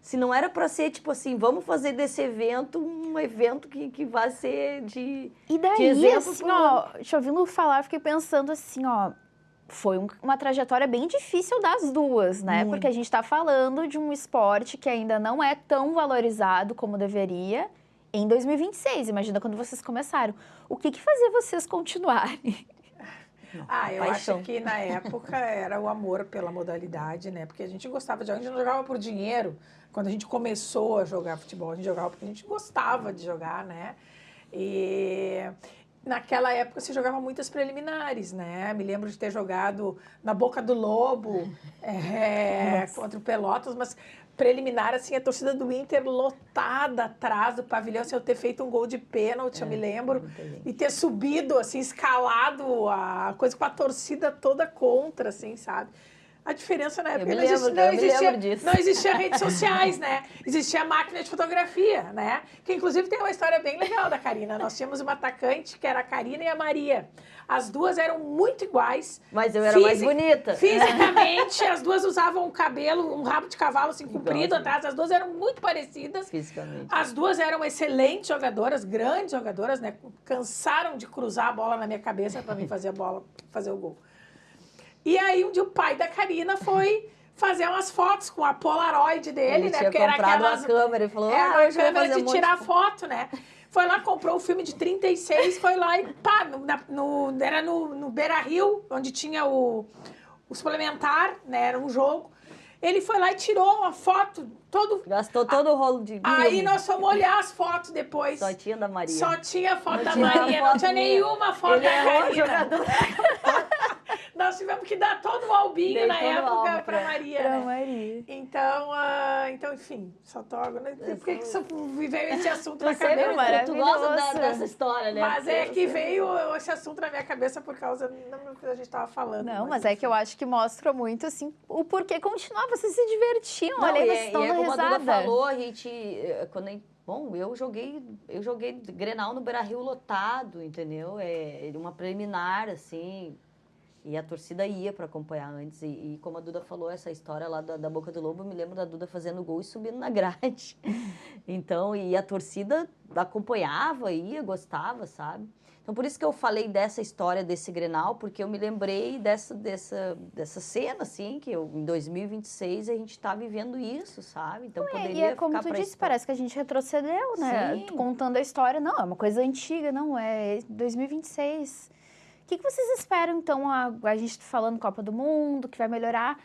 Se não era para ser, tipo assim, vamos fazer desse evento um evento que vai ser de E daí, de exemplo assim, ó, te ouvindo falar, fiquei pensando assim, ó, foi uma trajetória bem difícil das duas, né? Muito. Porque a gente tá falando de um esporte que ainda não é tão valorizado como deveria em 2026. Imagina quando vocês começaram. O que fazia vocês continuarem? Eu Paixão. acho que na época era o amor pela modalidade, né? Porque a gente gostava de jogar, a gente não jogava por dinheiro. Quando a gente começou a jogar futebol, a gente jogava porque a gente gostava de jogar, né? E naquela época se jogava muitas preliminares, né? Me lembro de ter jogado na Boca do Lobo contra o Pelotas, mas preliminar, assim, a torcida do Inter lotada atrás do pavilhão, assim, eu ter feito um gol de pênalti, eu me lembro, e ter subido, assim, escalado a coisa com a torcida toda contra, assim, sabe? A diferença na época não existia redes sociais, né? Existia máquina de fotografia, né? Que inclusive tem uma história bem legal da Karina. Nós tínhamos uma atacante que era a Karina e a Maria. As duas eram muito iguais. Mas eu era mais bonita. Fisicamente, as duas usavam um cabelo, um rabo de cavalo assim comprido atrás. As duas eram muito parecidas. Fisicamente. As duas eram excelentes jogadoras, grandes jogadoras, né? Cansaram de cruzar a bola na minha cabeça para mim fazer a bola, fazer o gol. E aí, um dia o pai da Karina foi fazer umas fotos com a Polaroid dele, né? Porque era aquelas... uma câmera e falou, uma câmera de tirar foto, né? Foi lá, comprou o filme de 36, foi lá e pá, era no Beira-Rio, onde tinha o suplementar, né? Era um jogo. Ele foi lá e tirou uma foto, gastou todo o rolo de... Aí nós fomos olhar as fotos depois. Só tinha da Maria. Só tinha foto da Maria, não tinha nenhuma foto da Karina. Nós tivemos que dar todo o albinho na época para Maria, né? Maria. Então, enfim, só toco. Né? Por que só veio esse assunto na cabeça? Tu gosta dessa história, né? Mas é que veio esse assunto na minha cabeça por causa do que a gente estava falando. Não, mas é que eu acho que mostra muito, assim, o porquê continuar. Vocês se divertiam, olha aí, vocês estão dando risada. Como a Duda falou, a gente... Bom, eu joguei Grenal no Beira-Rio lotado, entendeu? Uma preliminar, assim... E a torcida ia para acompanhar antes. E como a Duda falou, essa história lá da Boca do Lobo, eu me lembro da Duda fazendo gol e subindo na grade. Então, e a torcida acompanhava, ia, gostava, sabe? Então, por isso que eu falei dessa história, desse Grenal, porque eu me lembrei dessa cena, assim, que em 2026 a gente está vivendo isso, sabe? Então, poderia ficar como tu disse, parece que a gente retrocedeu, né? Sim. Contando a história, não, é uma coisa antiga, não, é 2026. O que vocês esperam, então, a gente falando Copa do Mundo, que vai melhorar?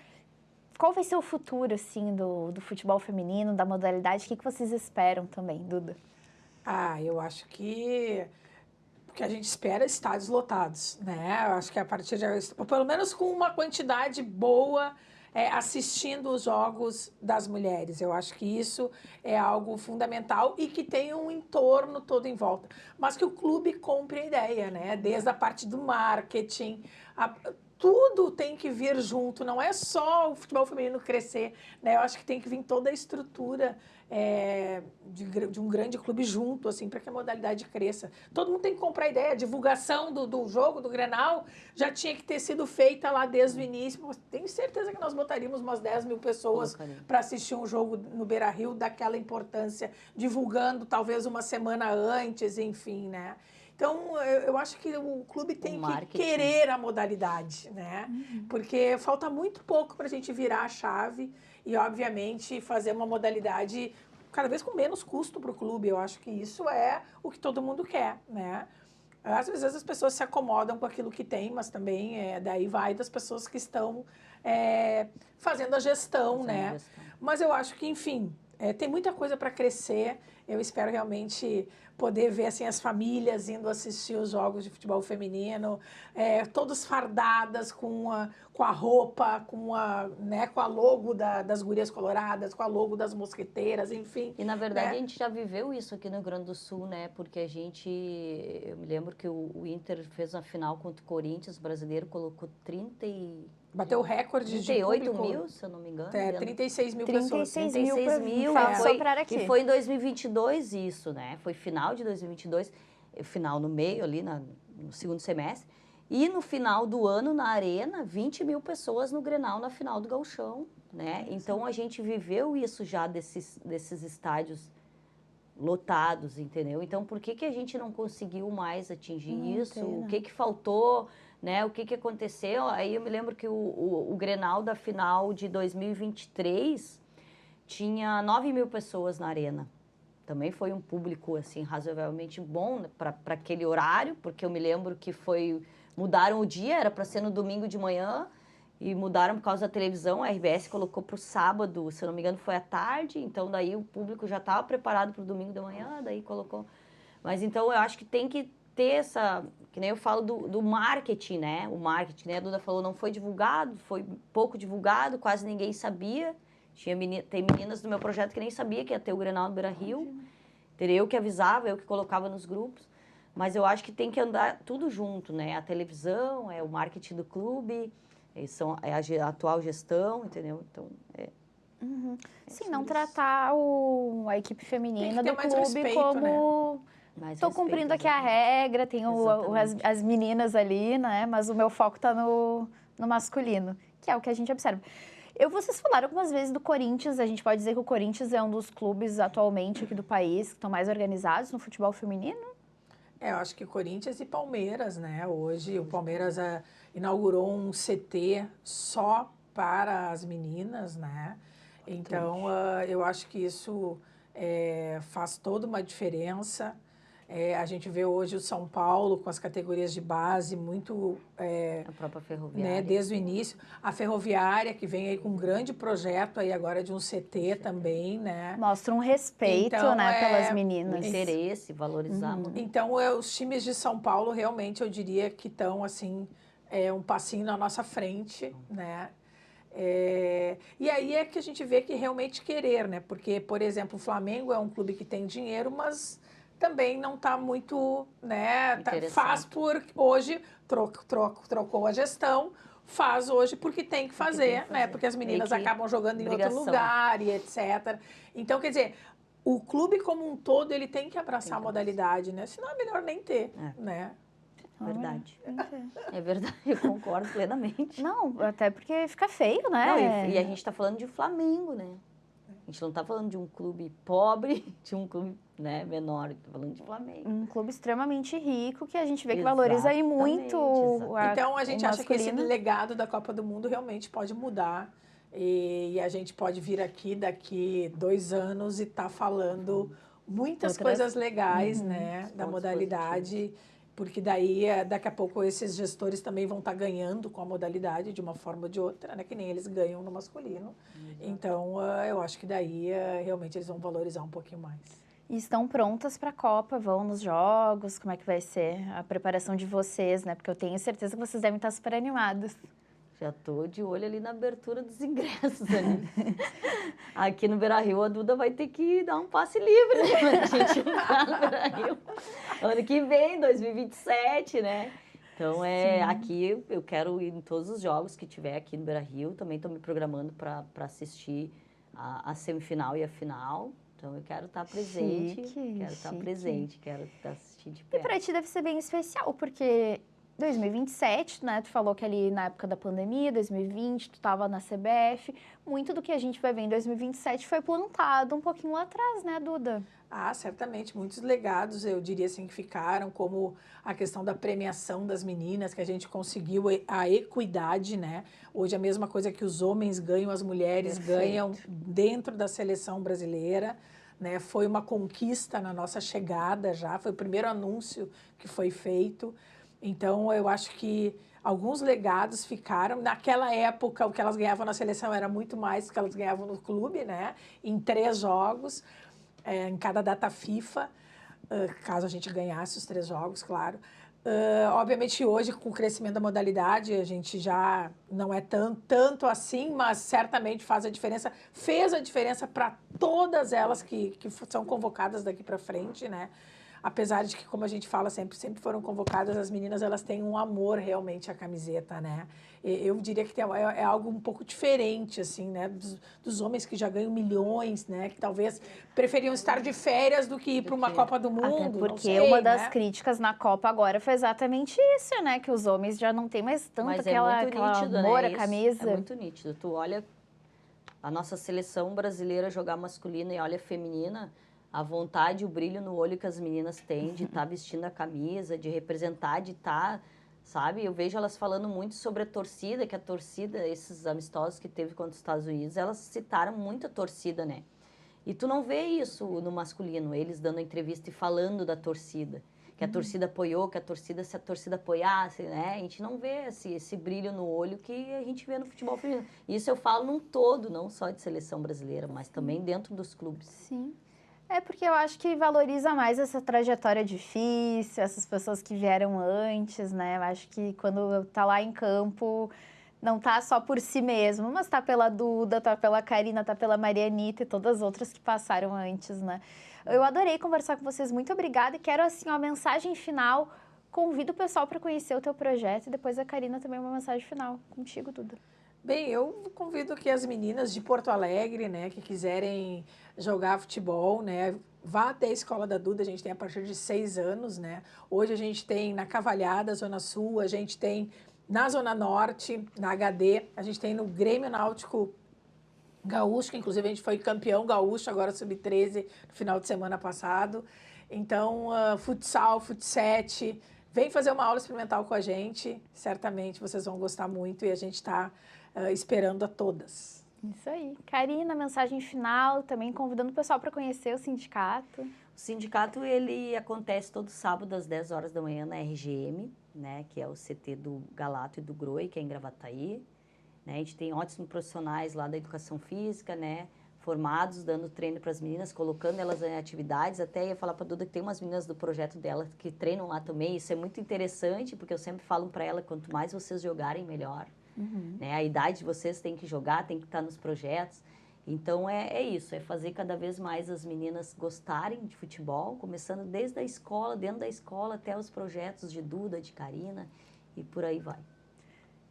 Qual vai ser o futuro, assim, do futebol feminino, da modalidade? O que vocês esperam também, Duda? Eu acho que o que a gente espera é estádios lotados, né? Eu acho que a partir de... Ou pelo menos com uma quantidade boa assistindo os jogos das mulheres. Eu acho que isso é algo fundamental e que tem um entorno todo em volta. Mas que o clube compre a ideia, né? Desde a parte do marketing, tudo tem que vir junto, não é só o futebol feminino crescer, né? Eu acho que tem que vir toda a estrutura de um grande clube junto, assim, para que a modalidade cresça. Todo mundo tem que comprar ideia. A divulgação do jogo, do Grenal, já tinha que ter sido feita lá desde o início. Tenho certeza que nós botaríamos umas 10 mil pessoas para assistir um jogo no Beira-Rio daquela importância, divulgando talvez uma semana antes, enfim, né? Então, eu acho que o clube tem que querer a modalidade, né? Porque falta muito pouco para a gente virar a chave e, obviamente, fazer uma modalidade cada vez com menos custo para o clube. Eu acho que isso é o que todo mundo quer, né? Às vezes as pessoas se acomodam com aquilo que tem, mas também daí vai das pessoas que estão fazendo a gestão, né? Mas eu acho que, enfim, tem muita coisa para crescer. Eu espero realmente poder ver assim, as famílias indo assistir os jogos de futebol feminino, todas fardadas com a roupa, com a logo das Gurias Coloradas, com a logo das Mosqueteiras, enfim. E, na verdade, a gente já viveu isso aqui no Rio Grande do Sul, né? Porque eu me lembro que o Inter fez uma final contra o Corinthians, o brasileiro colocou 30 e... Bateu o recorde de 38 mil, se eu não me engano. 36 mil pessoas. 36 mil, e foi em 2022 isso, né? Foi final de 2022, final no meio ali, no segundo semestre. E no final do ano, na Arena, 20 mil pessoas no Grenal, na final do Gauchão, né? Então, a gente viveu isso já desses estádios lotados, entendeu? Então, por que a gente não conseguiu mais atingir isso? O que faltou... Né, o que aconteceu? Aí eu me lembro que o Grenal da final de 2023 tinha 9 mil pessoas na Arena. Também foi um público assim, razoavelmente bom, né, para aquele horário, porque eu me lembro que mudaram o dia, era para ser no domingo de manhã, e mudaram por causa da televisão, a RBS colocou para o sábado, se eu não me engano foi à tarde, então daí o público já estava preparado para o domingo de manhã, daí colocou... Mas então eu acho que tem que ter essa, que nem eu falo do marketing, né? O marketing, né? A Duda falou, não foi divulgado, foi pouco divulgado, quase ninguém sabia. Tem meninas do meu projeto que nem sabia que ia ter o Grenal no Beira-Rio. Eu que avisava, eu que colocava nos grupos. Mas eu acho que tem que andar tudo junto, né? A televisão, o marketing do clube, a atual gestão, entendeu? Então, Sim, não tratar a equipe feminina do clube respeito, como... Né? Estou cumprindo aqui a regra, tenho as meninas ali, né? Mas o meu foco está no masculino, que é o que a gente observa. Vocês falaram algumas vezes do Corinthians, a gente pode dizer que o Corinthians é um dos clubes atualmente aqui do país que estão mais organizados no futebol feminino? Eu acho que Corinthians e Palmeiras, né? Hoje o Palmeiras inaugurou um CT só para as meninas, né? Então, eu acho que isso faz toda uma diferença. A gente vê hoje o São Paulo com as categorias de base muito... a própria Ferroviária. Né, desde o início. A Ferroviária, que vem aí com um grande projeto aí agora de um CT também, né? Mostra um respeito, então, né, pelas meninas. O interesse, valorizar. Então, os times de São Paulo, realmente, eu diria que estão, assim, um passinho na nossa frente, né? E aí é que a gente vê que realmente querer, né? Porque, por exemplo, o Flamengo é um clube que tem dinheiro, mas... também não está muito, né, faz por hoje, trocou a gestão, faz hoje porque tem que fazer, né, porque as meninas acabam jogando em outro lugar e etc. Então, quer dizer, o clube como um todo, ele tem que abraçar a modalidade, né, senão é melhor nem ter, né. Verdade. É verdade, eu concordo plenamente. Não, até porque fica feio, né. Não, e a gente está falando de Flamengo, né. A gente não está falando de um clube pobre, de um clube, né, menor, está falando de Flamengo. Um clube extremamente rico que a gente vê que valoriza aí muito Então, a gente acha que esse legado da Copa do Mundo realmente pode mudar e a gente pode vir aqui daqui 2 anos e estar falando muitas coisas legais, né, da modalidade, porque daí, daqui a pouco, esses gestores também vão estar ganhando com a modalidade de uma forma ou de outra, né? Que nem eles ganham no masculino. Então, eu acho que daí, realmente, eles vão valorizar um pouquinho mais. E estão prontas para a Copa? Vão nos jogos? Como é que vai ser a preparação de vocês, né? Porque eu tenho certeza que vocês devem estar super animados. Já estou de olho ali na abertura dos ingressos ali. Aqui no Beira-Rio, a Duda vai ter que dar um passe livre, né? Pra gente entrar no Beira-Rio. Ano que vem, 2027, né? Então, aqui eu quero ir em todos os jogos que tiver aqui no Beira-Rio. Também estou me programando para assistir a semifinal e a final. Então, eu quero estar presente, quero estar assistindo de perto. E para ti deve ser bem especial, porque 2027, né, tu falou que ali na época da pandemia, 2020, tu estava na CBF, muito do que a gente vai ver em 2027 foi plantado um pouquinho lá atrás, né, Duda? Ah, certamente, muitos legados, eu diria assim, que ficaram, como a questão da premiação das meninas, que a gente conseguiu a equidade, né? Hoje a mesma coisa que os homens ganham, as mulheres ganham dentro da seleção brasileira, né? Foi uma conquista na nossa chegada já, foi o primeiro anúncio que foi feito. Então, eu acho que alguns legados ficaram. Naquela época, o que elas ganhavam na seleção era muito mais do que elas ganhavam no clube, né? Em 3 jogos, em cada data FIFA, caso a gente ganhasse os 3 jogos, claro. Obviamente, hoje, com o crescimento da modalidade, a gente já não é tanto assim, mas certamente faz a diferença. Fez a diferença para todas elas que são convocadas daqui para frente, né? Apesar de que, como a gente fala, sempre foram convocadas, as meninas, elas têm um amor realmente à camiseta, né? Eu diria que é algo um pouco diferente, assim, né? Dos homens que já ganham milhões, né? Que talvez preferiam estar de férias do que ir para uma Copa do Mundo. Até porque não sei, uma das né? críticas na Copa agora foi exatamente isso, né? Que os homens já não têm mais tanto aquela nítido, amor né? à camisa. É muito nítido. Tu olha a nossa seleção brasileira jogar masculina e olha feminina, a vontade, o brilho no olho que as meninas têm de estar vestindo a camisa, de representar, de estar, sabe? Eu vejo elas falando muito sobre a torcida, que a torcida, esses amistosos que teve contra os Estados Unidos, elas citaram muito a torcida, né? E tu não vê isso no masculino, eles dando entrevista e falando da torcida. Que a torcida apoiou, que se a torcida apoiasse, né? A gente não vê esse brilho no olho que a gente vê no futebol feminino. Isso eu falo num todo, não só de seleção brasileira, mas também dentro dos clubes. Sim. É porque eu acho que valoriza mais essa trajetória difícil, essas pessoas que vieram antes, né? Eu acho que quando tá lá em campo, não tá só por si mesmo, mas tá pela Duda, tá pela Karina, tá pela Marianita e todas as outras que passaram antes, né? Eu adorei conversar com vocês, muito obrigada. E quero, assim, uma mensagem final. Convido o pessoal para conhecer o teu projeto e depois a Karina também uma mensagem final. Contigo, Duda. Bem, eu convido que as meninas de Porto Alegre, né, que quiserem jogar futebol, né, vá até a Escola da Duda, a gente tem a partir de 6 anos, né. Hoje a gente tem na Cavalhada, Zona Sul, a gente tem na Zona Norte, na HD, a gente tem no Grêmio Náutico Gaúcho, que inclusive a gente foi campeão gaúcho, agora sub-13, no final de semana passado. Então, futsal, futsete, vem fazer uma aula experimental com a gente, certamente vocês vão gostar muito e a gente está esperando a todas. Isso aí. Karina, mensagem final, também convidando o pessoal para conhecer o sindicato. O sindicato, ele acontece todo sábado às 10 horas da manhã na RGM, né, que é o CT do Galato e do Groi, que é em Gravataí. Né, a gente tem ótimos profissionais lá da educação física, né, formados, dando treino para as meninas, colocando elas em atividades. Até ia falar para a Duda que tem umas meninas do projeto dela que treinam lá também. Isso é muito interessante, porque eu sempre falo para ela, quanto mais vocês jogarem, melhor. Né? A idade de vocês tem que jogar, tem que estar nos projetos. Então, é isso, é fazer cada vez mais as meninas gostarem de futebol, começando desde a escola, dentro da escola, até os projetos de Duda, de Karina, e por aí vai.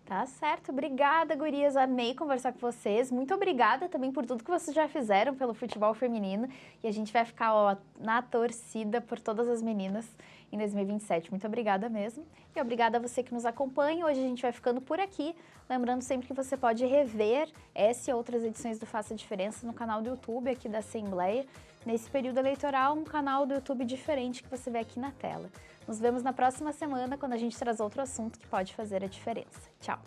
Tá certo. Obrigada, gurias. Amei conversar com vocês. Muito obrigada também por tudo que vocês já fizeram pelo futebol feminino. E a gente vai ficar na torcida por todas as meninas em 2027. Muito obrigada mesmo. E obrigada a você que nos acompanha. Hoje a gente vai ficando por aqui. Lembrando sempre que você pode rever essa e outras edições do Faça a Diferença no canal do YouTube aqui da Assembleia. Nesse período eleitoral, um canal do YouTube diferente que você vê aqui na tela. Nos vemos na próxima semana, quando a gente traz outro assunto que pode fazer a diferença. Tchau!